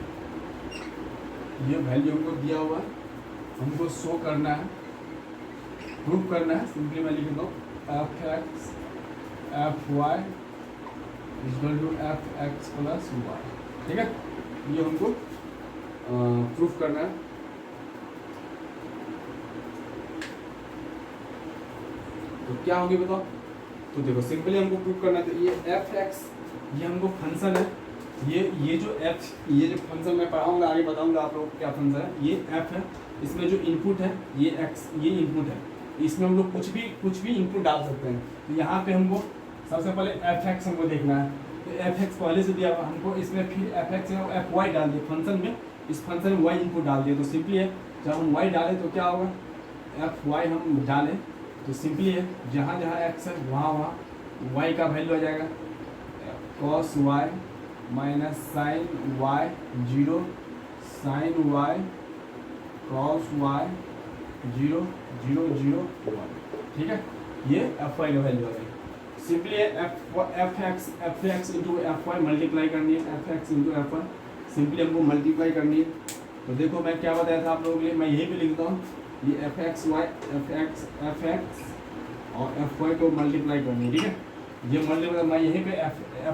ये वैल्यू हमको दिया हुआ है, हमको शो करना है, प्रूव करना है। सिंपली मैं लिख देता हूँ fx fy equal to fx plus y, ठीक है। ये हमको प्रूफ करना है। तो क्या होगी बताओ। तो देखो, सिंपली हमको प्रूफ करना है। तो ये fx, ये हमको फंक्शन है, ये जो फंक्शन मैं पढ़ाऊंगा, आगे बताऊंगा आप लोगों को क्या फंक्शन है। ये f है, इसमें जो इनपुट है ये x, ये इनपुट है। इसमें हम लोग कुछ भी इनपुट डाल सकते हैं। तो यहाँ पे हमको सबसे पहले fx हमको देखना है। तो fx पहले से दिया हुआ हमको, इसमें फिर fx है fy डाल दिए फंक्शन में, इस फंक्शन में y इनपुट डाल दिए। तो सिंपली है, जब हम y डालें तो क्या होगा, fy हम डालें तो सिंपली है, जहाँ जहाँ x है वहाँ y का वैल्यू आ जाएगा cos y minus sine y 0 sine y cos y 0 0 0 1, ठीक है। ये fy का वैल्यू आ गई। Simply fx into fy multiply करनी है, fx इंटू fy सिंपली हमको मल्टीप्लाई करनी है। तो देखो, मैं क्या बताया था आप लोगों के लिए, मैं यही पे लिखता हूँ, ये fx और fy को मल्टीप्लाई करनी है, ठीक है। ये मल्टीप्लाई मैं यहीं पे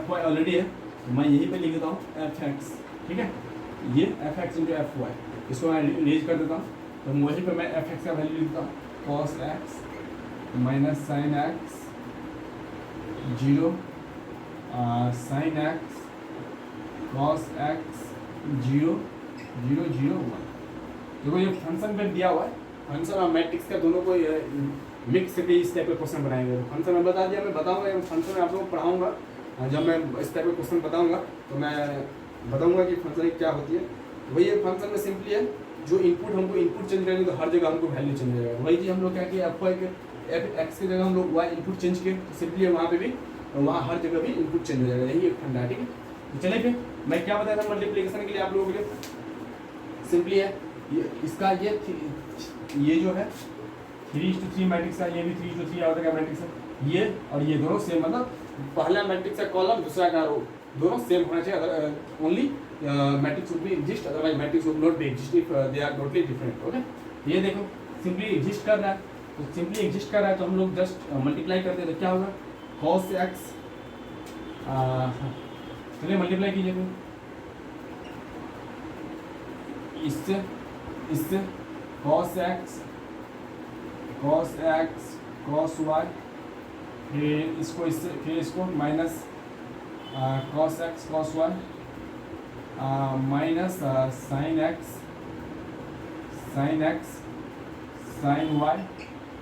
fy ऑलरेडी है, तो मैं यहीं पे लिख देता हूँ fx, ठीक है। ये fx इंटू fy, इसको मैं रेज कर देता हूँ। तो वहीं पे मैं fx का वैल्यू लिखता हूँ cos x minus sine x 0 sine x cos x 0 0 0 1। देखो, ये फंक्शन पे दिया हुआ है, फंक्शन और मैट्रिक्स का दोनों को मिक्स करके इस टाइप का क्वेश्चन बनाएंगे। फंक्शन में बता दिया, मैं बताऊंगा फंक्शन में आप लोगों को पढ़ाऊंगा। जब मैं इस टाइप का क्वेश्चन बताऊंगा तो मैं बताऊंगा कि फंक्शन क्या होती है। वही है फंक्शन में, सिंपली है, जो इनपुट हमको इनपुट चेंज करेंगे तो हर जगह हमको वैल्यू चेंज हो जाएगा। वही चीज़ हम लोग क्या किया, fy के x की जगह हम लोग y इनपुट चेंज किए, तो सिंपली वहाँ पे भी, वहाँ हर जगह भी इनपुट चेंज हो जाएगा। यही एक फंडा है, ठीक है। तो चलिए फिर मैं क्या बताया था मल्टीप्लिकेशन के लिए आप लोगों के लिए, सिंपली है, इसका ये जो है 3:3 मैट्रिक्स है, ये भी 3:3 ऑर्डर का मैट्रिक्स है। ये और ये दोनों सेम, मतलब पहला मैट्रिक्स का कॉलम, दूसरा का रो, दोनों सेम होना चाहिए। अगर only matrix would be exist, otherwise matrix would not be exist if they are totally different. Okay, ये देखो सिंपली एग्जिस्ट कर रहा है, तो सिंपली एग्जिस्ट कर रहा है तो हम लोग जस्ट मल्टीप्लाई करते हैं तो क्या होगा, cos x, चलिए मल्टीप्लाई कीजिए फिर इससे cos x cos y, फिर इसको minus cos x cos y minus sin x sin y,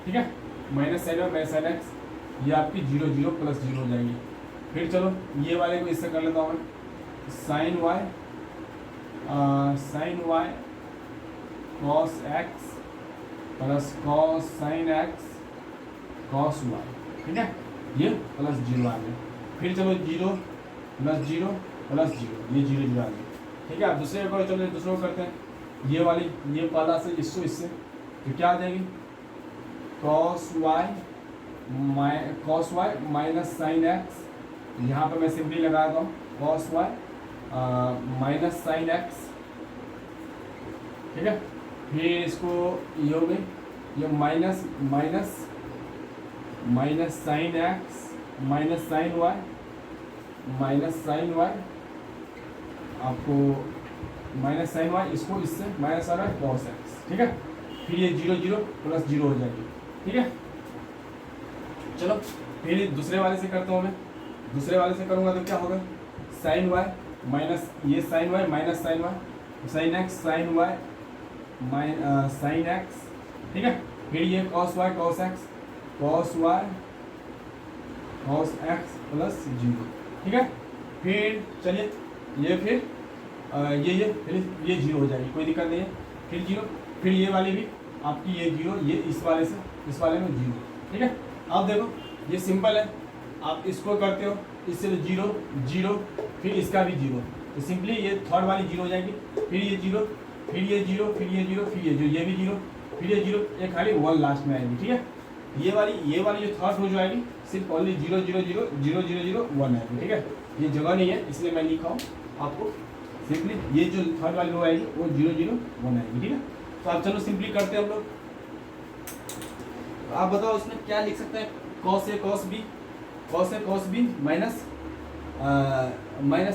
ठीक है, माइनस साइन sin x, ये आपकी 0 0 प्लस 0 हो जाएगी। फिर चलो ये वाले को इससे कर लेता हूँ मैं, sine y cos x plus cos sine x cos y, ठीक है, ये प्लस जीरो आ गया। फिर चलो zero plus zero plus zero, ये जीरो जीरो आ गया, ठीक है। अब दूसरे को चलो दूसरे को करते हैं, ये वाली ये वाला से इससे तो क्या आ जाएगी cos y minus sine x, यहाँ पे मैं सिंपली लगा देता हूँ cos y minus sine x, ठीक है। फिर इसको ये हो गई, ये minus minus minus sine x minus sine y आपको माइनस साइन वाई, इसको इससे माइनस आ रहा है कॉस एक्स, ठीक है। फिर ये जीरो जीरो प्लस जीरो हो जाएगी, ठीक है। चलो फिर दूसरे वाले से करता हूँ मैं, दूसरे वाले से करूँगा तो क्या होगा साइन वाई माइनस ये sine y minus sine y sine x sine y sine x, ठीक है। फिर ये cos y cos x cos y cos x plus zero, ठीक है। फिर चलिए ये फिर फिर ये जीरो हो जाएगी, कोई दिक्कत नहीं है। फिर जीरो, फिर ये वाली भी आपकी ये जीरो, ये इस वाले से इस वाले में जीरो, ठीक है। अब देखो ये सिंपल है, आप इसको करते हो इससे जीरो जीरो फिर इसका भी जीरो, तो सिंपली ये थर्ड वाली जीरो हो जाएगी। फिर ये जीरो फिर ये जीरो फिर ये जीरो फिर ये जीरो, ये भी जीरो फिर ये जीरो, ये खाली वन लास्ट में आएगी, ठीक है। ये वाली जो थर्ड रो जो आएगी सिर्फ only zero zero zero zero zero zero one आएगी, ठीक है। ये जगह नहीं है इसलिए मैं लिखा हूँ आपको, सिंपली ये जो थर्ड वाली रो आएगी वो जीरो जीरो वन आएगी, ठीक है। तो आप चलो सिंपली करते हैं हम लोग। आप बताओ इसमें क्या लिख सकते हैं, cos A cos B minus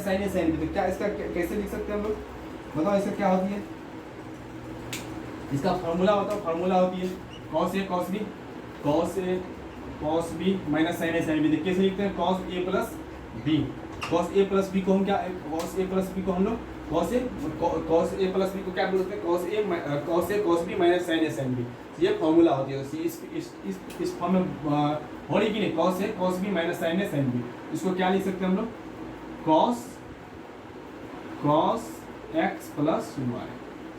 sine A sine B, तो क्या इसका कैसे लिख सकते हैं हम लोग, बताओ इसका क्या होती है, इसका फार्मूला बताओ। फार्मूला होती है cos A cos B minus sine A sine B, कैसे लिखते हैं कॉस ए प्लस बी को हम क्या कॉस ए प्लस बी को हम लोग कॉस ए प्लस बी को क्या बोलते हैं cos A cos B minus sine A sine B, ये फॉर्मूला होती है। इस फॉर्म में हो रही कि नहीं, cos A cos B minus sine A sine B, इसको क्या लिख सकते हैं हम लोग cos x plus y,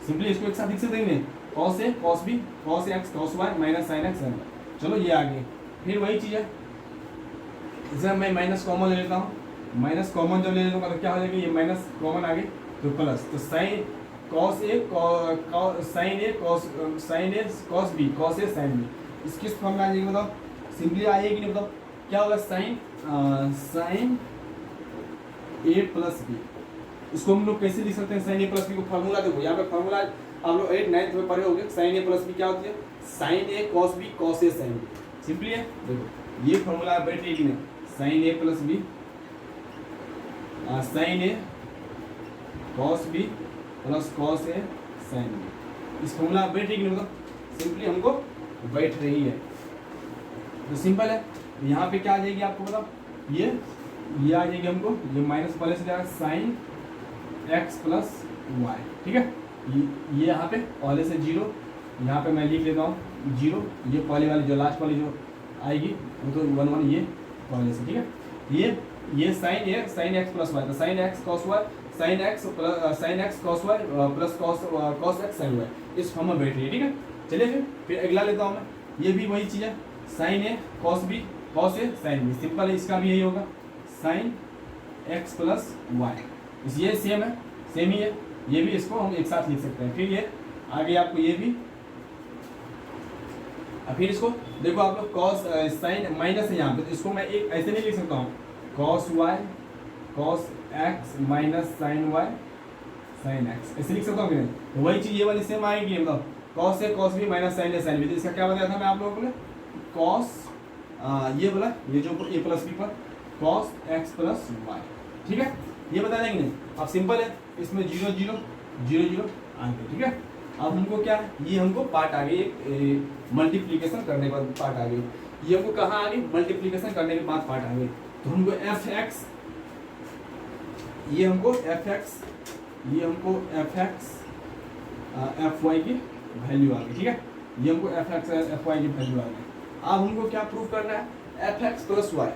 simply इसको एक साथ लिख सकते हैं cos A cos B cos x cos y minus sine x sine y. चलो ये आ गई। फिर वही चीज़ है, इसे मैं माइनस कॉमन ले लेता हूँ, माइनस कॉमन जब ले लूँगा तो क्या हो जाएगा, ये माइनस कॉमन आ गई तो प्लस, तो sine cos A cos B cos A sine B, इसकी फॉर्म में आ जाएगी, बताओ सिंपली आएगी नहीं, बताओ क्या होगा साइन ए प्लस बी, इसको हम लोग कैसे लिख सकते हैं साइन ए प्लस बी को, फार्मूला देखो यहाँ पे फार्मूला आप लोग 8 9th में पढ़े होंगे, साइन ए प्लस बी क्या होती है sign A cos B cos A sine B, simply है। देखो ये फार्मूला बैठ रही है sign A plus B sign A cos B plus cos A sine B, इस फॉर्मूला बैठ रही है मतलब सिंपली हमको बैठ रही है, तो सिंपल है। यहाँ पे क्या आ जाएगी आपको बताओ, ये आ जाएगी हमको, ये माइनस पहले से जाएगा साइन एक्स प्लस वाई, ठीक है। ये यहाँ पे पहले से जीरो, यहाँ पे मैं लिख लेता हूँ जीरो, ये पहले वाली जो लास्ट वाली जो आएगी वो तो 1 1 ये पहले से, ठीक है। ये साइन एक्स प्लस वाई, तो sine x cos y sine x cos y plus cos x sine y, इस फॉर्म में बैठ रही है, ठीक है। चलिए फिर अगला लेता हूँ मैं, ये भी वही चीज़ है sign A cos B cos A sine B, simple है, इसका भी यही होगा साइन एक्स प्लस वाई, ये सेम है, सेम ही है, ये भी इसको हम एक साथ लिख सकते हैं। फिर ये आगे आपको ये भी, फिर इसको देखो आप लोग कॉस साइन माइनस है यहाँ पे, तो इसको मैं एक ऐसे नहीं लिख सकता हूँ cos y cos x minus sine y sine x, ऐसे लिख सकता हूँ कि नहीं, तो वही चीज़ ये वाली सेम आएगी, मतलब cos A cos B minus sine A sine B, तो इसका क्या बताया था मैं आप लोगों को कॉस ये बोला ये जो ए प्लस बी पर कॉस एक्स प्लस वाई, ठीक है, ये बता देंगे नहीं। अब सिंपल है, इसमें जीरो जीरो जीरो जीरो आ गए, ठीक है। अब हमको क्या है, ये हमको पार्ट आ गई, मल्टीप्लीकेशन करने के बाद पार्ट आ गई, ये हमको कहाँ आ गई मल्टीप्लीकेशन करने के बाद पार्ट आ गई, तो हमको एफ एक्स ये हमको एफ एक्स एफ वाई की वैल्यू आ गई, ठीक है, ये हमको एफ एक्स एफ वाई की वैल्यू आ गई। अब हमको क्या प्रूव करना है, f x plus y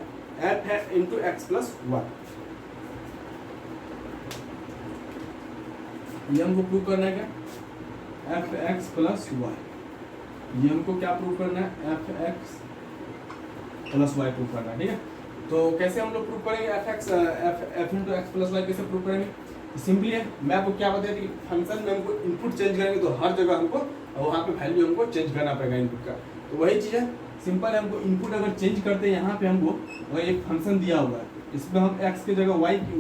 f into x plus y, ये हमको प्रूव करना है क्या, एफ एक्स प्लस वाई, ये हमको क्या प्रूव करना है, f x plus y prove करना है, ठीक है। तो कैसे हम लोग प्रूव करेंगे f into x plus y कैसे प्रूव करेंगे, सिंपली है, मैं आपको क्या बताया कि फंक्शन में हमको इनपुट चेंज करेंगे तो हर जगह हमको वहाँ पे वैल्यू हमको चेंज करना पड़ेगा इनपुट का, तो वही चीज़ है, सिंपल है, हमको इनपुट अगर चेंज करते हैं यहाँ पे हमको, अगर एक फंक्शन दिया हुआ है इसमें हम x के जगह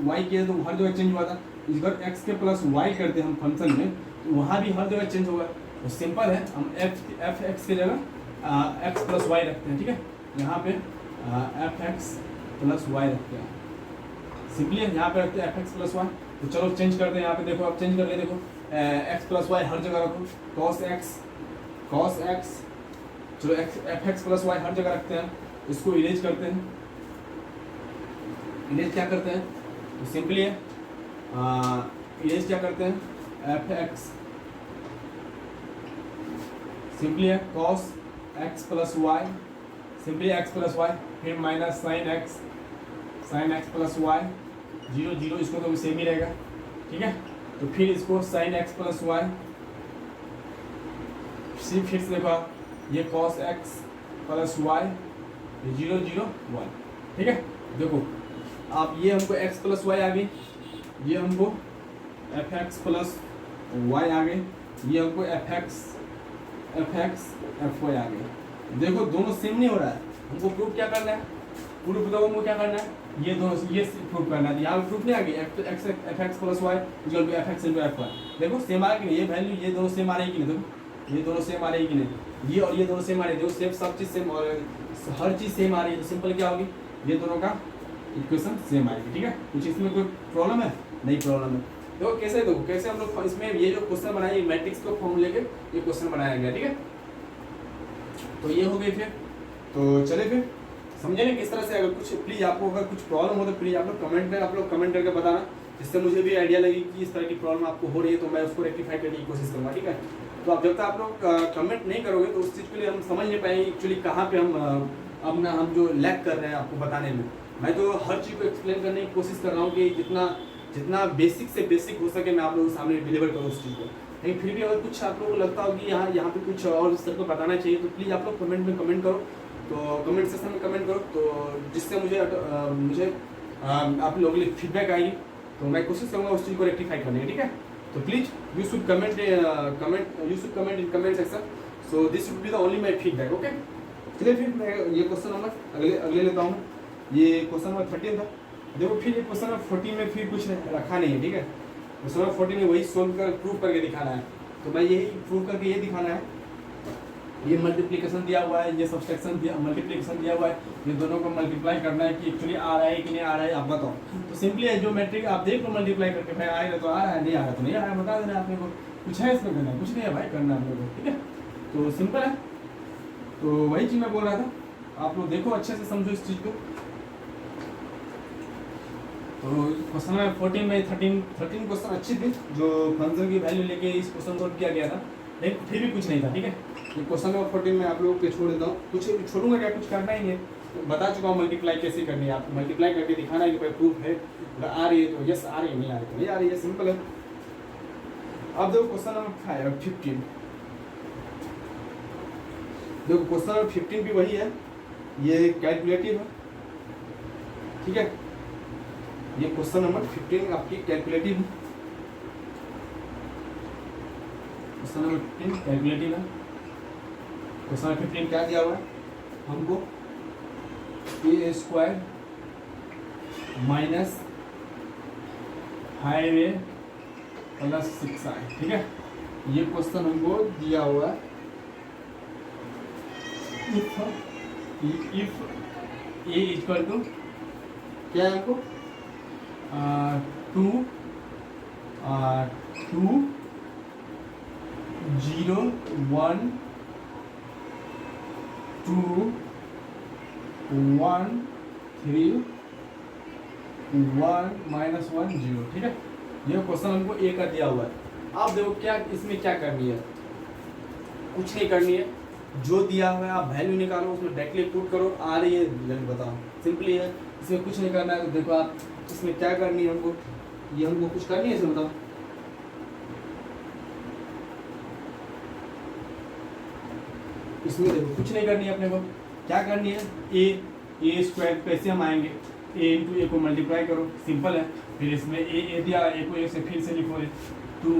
y किए तो हर जगह चेंज हुआ था, इस बार x के प्लस y करते हैं हम फंक्शन में तो वहाँ भी हर जगह चेंज होगा, तो सिंपल है, हम एफ एक्स के जगह x प्लस वाई रखते हैं, ठीक है, यहाँ पे एफ एक्स प्लस वाई रखते हैं, सिंपली है, यहाँ पे रखते हैं एफ एक्स प्लस वाई। तो चलो चेंज करते हैं, यहाँ पे देखो आप चेंज कर ले, देखो एक्स प्लस वाई हर जगह रखो, कॉस एक्स, चलो एफ एक्स प्लस वाई हर जगह रखते हैं, इसको इरेज करते हैं, इरेज क्या करते हैं, तो सिंपली है, इरेज क्या करते हैं, एफ एक्स सिंपली है cos x plus y, simply x plus y, फिर minus sine x plus y, 0 0 इसको तो सेम ही रहेगा, ठीक है, तो फिर इसको साइन एक्स प्लस वाई, फिर से देखो आप ये कॉस एक्स प्लस वाई, 0 0 1, ठीक है, देखो आप ये हमको x प्लस वाई आ गई, ये हमको एफ एक्स प्लस वाई आ गई, ये हमको एफ एक्स एफ वाई आ गई, देखो दोनों सेम नहीं हो रहा है, हमको प्रूफ क्या करना है, प्रूफ बताओ हमको क्या करना है, ये दोनों ये प्रूफ करना है, यहाँ पे प्रूफ नहीं आ गई, f x plus y equal to f x into f y, देखो सेम आ गई, ये वैल्यू ये दोनों सेम आ रही कि नहीं, देखो ये दोनों सेम आ रही कि नहीं, ये और ये दोनों सेम आ रही है, देखो सेम सब चीज़ सेम और हर चीज़ सेम आ रही है, तो सिंपल क्या होगी, ये दोनों का इक्वेशन सेम आएगी, ठीक है, कुछ इसमें कोई प्रॉब्लम है, नहीं प्रॉब्लम है, देखो कैसे हम लोग इसमें ये जो क्वेश्चन बनाए मैट्रिक्स को फॉर्म लेके ये क्वेश्चन बनाया गया, ठीक है, तो ये हो गई, फिर तो चले फिर समझे ना किस तरह से, अगर कुछ प्लीज़ आपको अगर कुछ प्रॉब्लम हो तो प्लीज़ आप लोग कमेंट करके बताना, जिससे मुझे भी आइडिया लगे कि इस तरह की प्रॉब्लम आपको हो रही है, तो मैं उसको रेक्टिफाई करने की कोशिश करूँगा, ठीक है। तो अब जब तक आप लोग कमेंट नहीं करोगे तो उस चीज़ के लिए हम समझ नहीं पाएंगे एक्चुअली कहाँ पे हम जो लैग कर रहे हैं आपको बताने में, मैं तो हर चीज़ को एक्सप्लेन करने की कोशिश कर रहा हूँ कि जितना बेसिक से बेसिक हो सके मैं आप लोगों के सामने डिलीवर करूँ उस चीज़ को, लेकिन फिर भी अगर कुछ आप लोगों को लगता हो कि यहाँ पे कुछ और इस तरह को बताना चाहिए तो प्लीज़ आप लोग कमेंट में कमेंट करो, तो कमेंट सेक्शन में कमेंट करो, तो जिससे मुझे आप लोगों के लिए फीडबैक आएगी, तो मैं कोशिश करूँगा उस चीज़ को रेक्टिफाई करने की, ठीक है। तो please you should comment in comment section, so this should be the only my feedback, okay. चलिए फिर मैं ये क्वेश्चन नंबर अगले लेता हूँ, ये क्वेश्चन नंबर 13 था, देखो फिर ये क्वेश्चन नंबर 14 में फिर कुछ रखा नहीं है, ठीक है, क्वेश्चन नंबर 14 में वही सोल्व कर प्रूव करके दिखाना है, तो मैं यही प्रूव करके ये दिखाना है, ये मल्टीप्लिकेशन दिया हुआ है, ये सब्सट्रैक्शन मल्टीप्लिकेशन दिया हुआ है, ये दोनों को मल्टीप्लाई करना है कि एक्चुअली आ रहा है कि नहीं आ रहा है, आप बताओ, तो सिंपली है जो मैट्रिक आप देख लो मल्टीप्लाई करके, भाई आएगा तो आ रहा है, नहीं आ रहा तो नहीं आ रहा है, बता देना आपने को, कुछ है इसमें करना, कुछ नहीं है भाई करना आप लोगों को, ठीक है, तो सिंपल है, तो वही चीज़ मैं बोल रहा था, आप लोग देखो अच्छे से समझो इस चीज़ को। तो क्वेश्चन नंबर 14 में 13 क्वेश्चन अच्छी थी जो फंक्शन की वैल्यू लेके इस क्वेश्चन सॉल्व किया गया था, लेकिन फिर भी कुछ नहीं था, ठीक है। ये क्वेश्चन नंबर 14 में आप लोगों को छोड़ देता हूँ, कुछ छोड़ूंगा क्या, कुछ करना ही है, तो बता चुका हूँ मल्टीप्लाई कैसे करनी है, आपको मल्टीप्लाई करके दिखाना है कि कोई प्रूफ है, अगर आ रही है तो यस आ रही है, नहीं आ रही तो नहीं आ रही है, सिंपल है। अब देखो क्वेश्चन नंबर 15, देखो क्वेश्चन नंबर 15 भी वही है, ये कैलकुलेटिव है, ठीक है, ये क्वेश्चन नंबर 15 आपकी कैलकुलेटिव है, क्वेश्चन नंबर 15 कैलकुलेटिव है, क्वेश्चन नंबर 15 क्या दिया हुआ है हमको, a square minus 5a plus 6i, ठीक है, ये क्वेश्चन हमको दिया हुआ है, इफ a इक्वल टू क्या है हमको 2 0 1 2 1 3 1 माइनस 1 0, ठीक है, ये क्वेश्चन हमको ए का दिया हुआ है। आप देखो क्या इसमें क्या करनी है, कुछ नहीं करनी है, जो दिया हुआ है आप वैल्यू निकालो, उसमें डायरेक्टली पुट करो, आ रही है रिजल्ट बताओ, सिंपली है, इसमें कुछ नहीं करना है। तो देखो आप इसमें क्या करनी है हमको, ये हमको कुछ करनी है इसमें बताओ, इसमें देखो कुछ नहीं करनी है अपने को, क्या करनी है, ए स्क्वायर कैसे हम आएंगे, ए इंटू ए को मल्टीप्लाई करो, सिंपल है। फिर इसमें ए दिया, ए को ए से फिर से लिखो, 2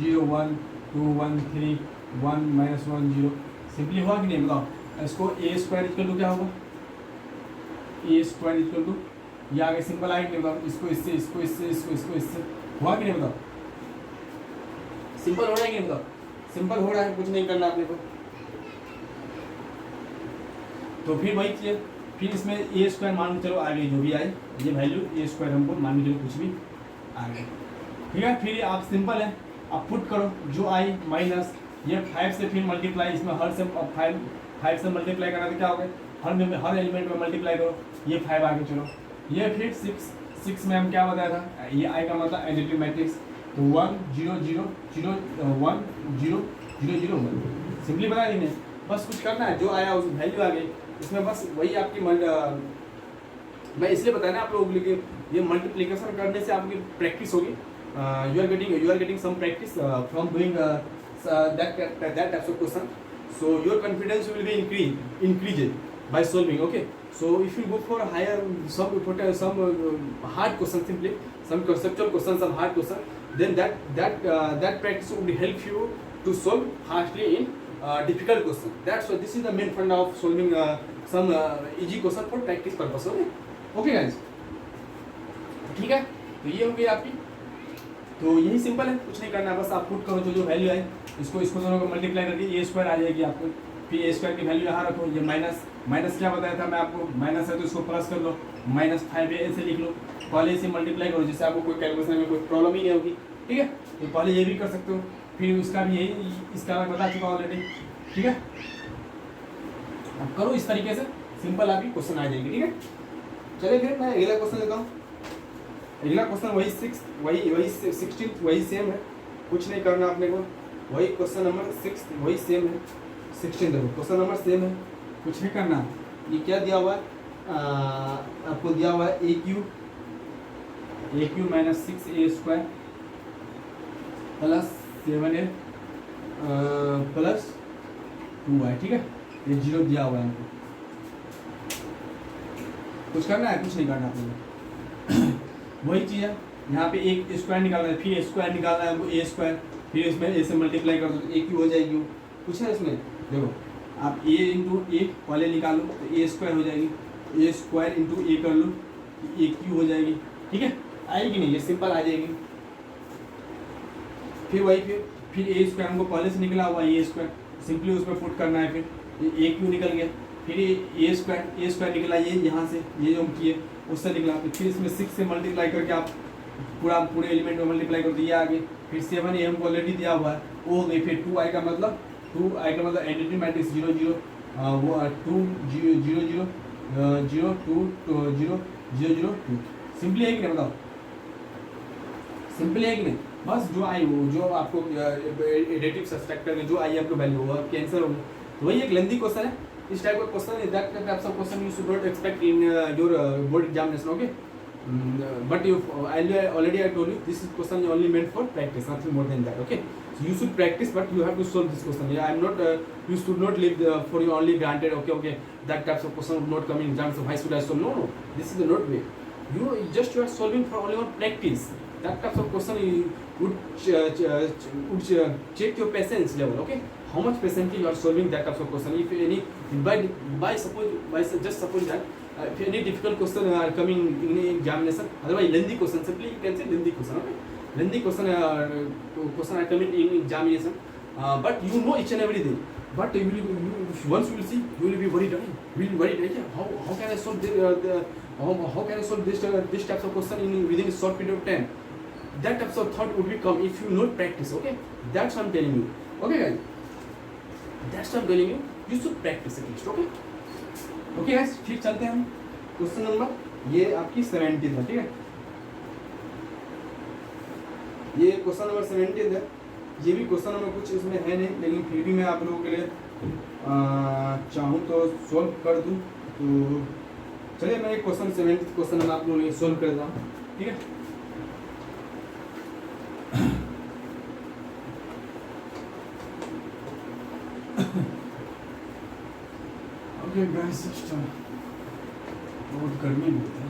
0 1 2 1 3 1 -1 0, सिंपली हुआ कि नहीं बताओ। इसको ए स्क्वायर इक्वल टू क्या होगा, ए स्क्वायर इक्वल टू, ये आगे सिंपल आएगा कि नहीं बताओ, इसको इससे इसको इससे इसको इससे, हुआ कि नहीं बताओ, सिंपल हो रहा है कि नहीं बताओ, सिंपल हो रहा है, कुछ नहीं करना आपने को। तो फिर वही चीज़, फिर इसमें ए स्क्वायर मान के चलो आ गई, जो भी आए ये वैल्यू ए स्क्वायर हमको मान के चलो कुछ भी आ गई, ठीक है। फिर आप सिंपल है, आप पुट करो जो आई माइनस ये 5 से फिर मल्टीप्लाई, इसमें हर से 5 से मल्टीप्लाई करना तो क्या हो गया, हर एलिमेंट में मल्टीप्लाई करो, ये 5 आगे चलो, ये फिर 6 में हम क्या बताया था, ये आई का मतलब एडिटिव मैट्रिक्स, तो 1 0 0 0 1 0 0 0 1, सिंपली बता देंगे, बस कुछ करना है, जो आया उस वैल्यू आ गई। इसमें बस वही आपकी मैं इसलिए बताया ना आप लोगों के, ये मल्टीप्लिकेशन करने से आपकी प्रैक्टिस होगी, you are getting some practice from doing that types of question, so your confidence will be increased by solving, okay. So if you go for higher some hard question, simply some conceptual questions, some hard question, then that practice would help you to solve harshly in difficult question. That's why this is the main fund of solving some easy question for practice purpose, okay guys, ठीक है। तो ये हो गई आपकी, तो यही simple है, कुछ नहीं करना, बस आप पुट करो जो वैल्यू है, इसको दोनों को मल्टीप्लाई करके ए स्क्वायर आ जाएगी आपको, फिर ए स्क्वायर की वैल्यू यहाँ रखो, ये माइनस क्या बताया था मैं आपको, माइनस है तो इसको प्लस कर लो, -5 ऐसे लिख लो, पहले इसे मल्टीप्लाई करो, जिससे आपको कोई कैलकुलेशन में कोई प्रॉब्लम ही नहीं होगी, ठीक है। तो पहले ये भी कर सकते हो, फिर उसका भी यही, इसका मैं बता चुका ऑलरेडी, ठीक है। अब करो इस तरीके से, सिंपल आपकी क्वेश्चन आ जाएगी, ठीक है। चलिए फिर मैं अगला क्वेश्चन लेता हूँ। अगला क्वेश्चन वही 16 वही सेम है, कुछ नहीं करना अपने को, वही क्वेश्चन नंबर 6 वही सेम है, 16 देखो क्वेश्चन नंबर सेम है, कुछ नहीं करना। ये क्या दिया हुआ है, आपको दिया हुआ है A Q minus 6a square plus 7a plus 2y, ठीक है। ये 0 दिया हुआ है हमको, कुछ करना है, कुछ नहीं करना आपको, वही चीज़ है। यहाँ पे एक स्क्वायर निकालना है, फिर स्क्वायर निकालना है हमको, ए स्क्वायर, फिर इसमें ए से मल्टीप्लाई कर दो तो ए क्यू हो जाएगी। कुछ है इसमें, देखो आप ए इंटू ए पहले निकालो तो ए स्क्वायर हो जाएगी, ए स्क्वायर इंटू ए कर लो तो ए क्यू हो जाएगी, ठीक है। आएगी नहीं, ये सिंपल आ जाएगी। फिर वही फिर ए स्क्वायर हमको पहले से निकला हुआ ए स्क्वायर, सिंपली उसमें पुट करना है, फिर ए क्यू निकल गया, फिर ए स्क्वायर निकला, ये यहाँ से ये जो हम किए उससे निकला, तो फिर इसमें 6 से मल्टीप्लाई करके आप पूरे एलिमेंट में मल्टीप्लाई कर दिए आगे, फिर 7 ए हमको ऑलरेडी दिया हुआ है वो हो गई, फिर 2 आई का मतलब एडिटिव मैट्रिक्स 0 0 वो 2 0 0 0 0 2 0 0 0 2, सिंपली है कि नहीं बताओ, सिंपली है कि नहीं। बस जो आई वो जो आपको एडिटिव सब्सट्रैक्टर में जो आई आपको वैल्यू होगा आपके आंसर होगा, तो वही एक लेंथी क्वेश्चन है। इस टाइप का question is that types of question you should not expect in your board examination, okay. But you already I told you this question is only meant for practice, nothing more than that, okay. So you should practice, but you have to solve this question. Yeah, I'm not you should not leave for you only granted, okay, that types of question would not come in exams, so why should I solve? No, this is the not way. You are solving for only one practice. That types of question would check your patience level, okay. How much patiently you are solving that types of question. If any just suppose that if any difficult question are coming in examination, otherwise lengthy question, simply you can say lengthy question, okay. Lengthy question are coming in examination, but you know each and everything, but once you will see, you will be worried, how can I solve how can I solve this types of question within a short period of time. That types of thought would become if you not practice, okay. That's what I'm telling you, okay guys, that's what I'm telling you, you should practice at least, okay. Okay guys, ठीक चलते हैं हम। Question number ये आपकी 70 है, ठीक है। ये क्वेश्चन नंबर 70 है। ये भी क्वेश्चन नंबर कुछ इसमें है नहीं, लेकिन फिर भी मैं आप लोगों के लिए चाहूँ तो सॉल्व कर दूँ। तो चलिए मैं एक क्वेश्चन 70 क्वेश्चन आप लोगों के लिए सॉल्व कर देता हूँ, ठीक है। ओके गैस सिस्टम बहुत गर्मी बहुत है।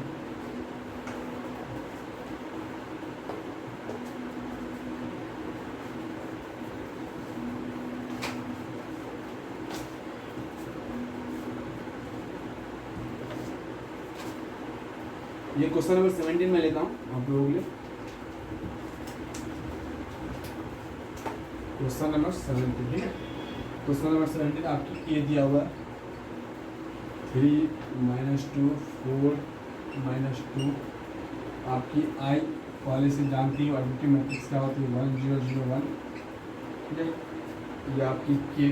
ये क्वेश्चन नंबर 17 में लेता हूँ आप लोगों के लिए। क्वेश्चन नंबर 17, ठीक है। क्वेश्चन नंबर 17 आपकी ए दिया हुआ है 3 - 2 4 - 2। आपकी आई वाले से जानती हो आइडेंटिटी मैट्रिक्स क्या होती है 1 0 0 1, ठीक है। ये आपकी के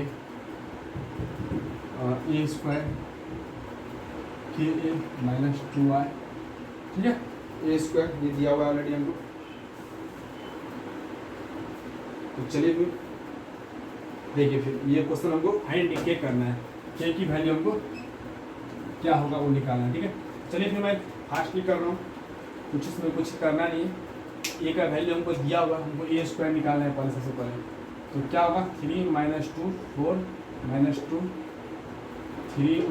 ए स्क्वायर के ए -2i, ठीक है। ए स्क्वायर ये दिया हुआ है ऑलरेडी हमको। तो चलिए फिर देखिए, फिर ये क्वेश्चन हमको फाइंड के करना है, के की वैल्यू हमको क्या होगा वो निकालना है, ठीक है। चलिए फिर मैं फास्टली कर रहा हूँ, कुछ इसमें कुछ करना नहीं है। ए का वैल्यू हमको दिया हुआ, हमको ए स्क्वायर निकालना है पहले, सबसे पहले। तो क्या होगा 3 - 2 4 - 2 3 -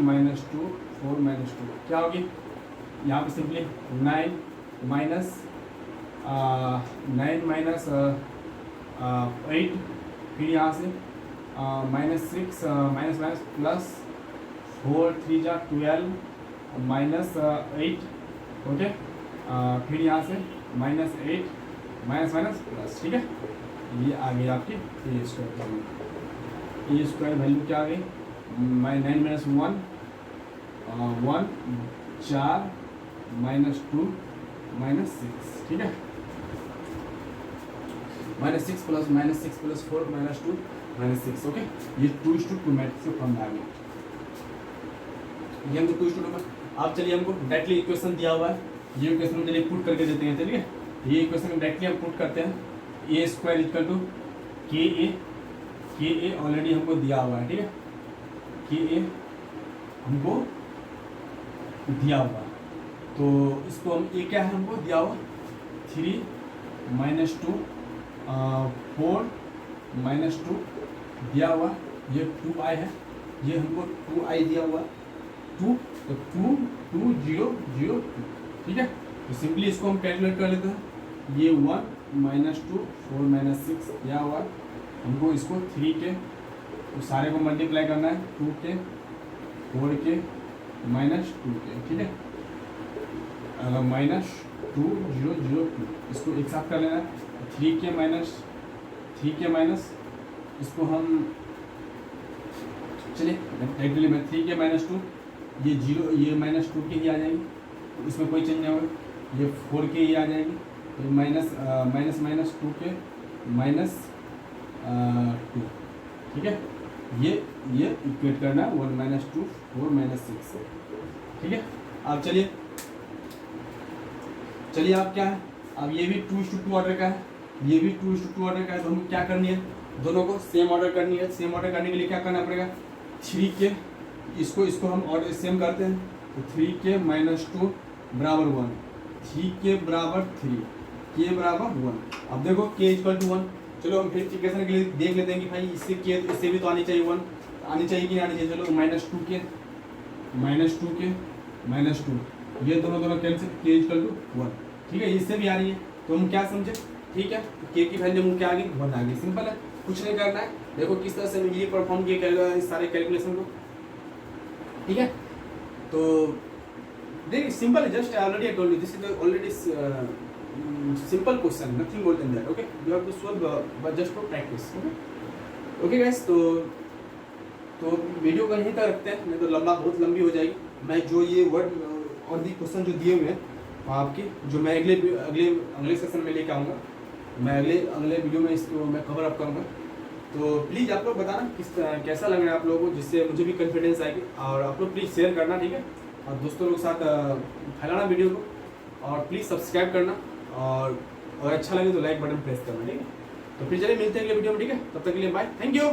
2 4 - 2 क्या होगी यहाँ पे सिंपली 9 माइनस 8, फिर यहाँ से -6 माइनस प्लस 4 3 जा 12 -8, ओके। फिर यहाँ से -8 माइनस प्लस, ठीक है। ये आ गई आपकी ए स्क्वायर वैल्यू। ए स्क्वायर वैल्यू क्या आ गई 9 - 1 1 4 -2 -6, ठीक है। -6 प्लस -4 -2 -6, ओके। ये 2:2 मैट्रिक्स से फॉर्म आ गया। ये हमको 2:2 में। अब चलिए हमको डायरेक्टली इक्वेशन दिया हुआ है, ये इक्वेशन हम चलिए पुट करके देते हैं, चलिए। ये इक्वेशन डायरेक्टली हम पुट करते हैं। ए स्क्वायर इक्वल टू के ए ऑलरेडी हमको दिया हुआ है, ठीक है। के ए हमको दिया हुआ है, तो इसको हम ए क्या है हमको दिया हुआ 3 - 2 4 -2 दिया हुआ, ये 2i है, ये हमको 2i दिया हुआ 2, तो 2 2 0 0 2, ठीक है। तो सिंपली इसको हम कैलकुलेट कर लेते हैं। ये 1 - 2 4 - 6 दिया हुआ, हमको इसको 3 के तो सारे को मल्टीप्लाई करना है 2 के 4 के -2 के, ठीक है। -2 0 0 2 इसको एक साथ कर लेना है। 3 के माइनस इसको हम चलिए डायरेक्टली मैं 3 के -2 ये 0 ये -2 के ही आ जाएंगे, तो इसमें कोई चेंज नहीं होगा। ये 4 के ही आ जाएगी, तो -2 के -2, ठीक है। ये इक्वेट करना है 1 - 2 4 - 6 से, ठीक है। अब चलिए आप क्या है, अब ये भी 2:2 ऑर्डर का है, ये भी 2:2 ऑर्डर का है, तो हमको क्या करनी है, दोनों को सेम ऑर्डर करनी है। सेम ऑर्डर करने के लिए क्या करना पड़ेगा 3 के इसको हम ऑर्डर सेम करते हैं, तो 3 के -2 बराबर 1, 3 के बराबर 3 के बराबर 1। अब देखो के = 1, चलो हम वेरिफिकेशन के लिए देख लेते हैं कि भाई इससे भी तो आनी चाहिए 1, आनी चाहिए कि नहीं आनी चाहिए। चलो -2 के -2 ये दोनों कैंसिल, के = 1, ठीक है। इससे भी आ रही है, तो हम क्या समझे, ठीक है। के की वैल्यू हम क्या आ गई 1 आ गई, सिंपल है, कुछ नहीं करना है। देखो किस तरह से ये परफॉर्म किया इस सारे कैलकुलेशन को, ठीक है। तो देखिए सिंपल है, just already I told you this is already simple question, nothing more than that, okay. You have to solve just for practice, okay guys. तो वीडियो को यहीं तक रखते हैं, नहीं तो बहुत लंबी हो जाएगी। मैं जो ये वर्ड और भी क्वेश्चन जो दिए हुए हैं आपके, जो मैं अगले सेशन में लेके आऊँगा, मैं अगले वीडियो में इसको मैं कवर अप करूँगा। तो प्लीज़ आप लोग बताना कैसा लग रहा है आप लोगों को, जिससे मुझे भी कॉन्फिडेंस आएगी। और आप लोग प्लीज़ शेयर करना, ठीक है, और दोस्तों लोग के साथ फैलाना वीडियो को, और प्लीज़ सब्सक्राइब करना, और अच्छा लगे तो लाइक बटन प्रेस करना, ठीक है। तो फिर चलिए मिलते हैं अगले वीडियो में, ठीक है। तब तक के लिए बाय, थैंक यू।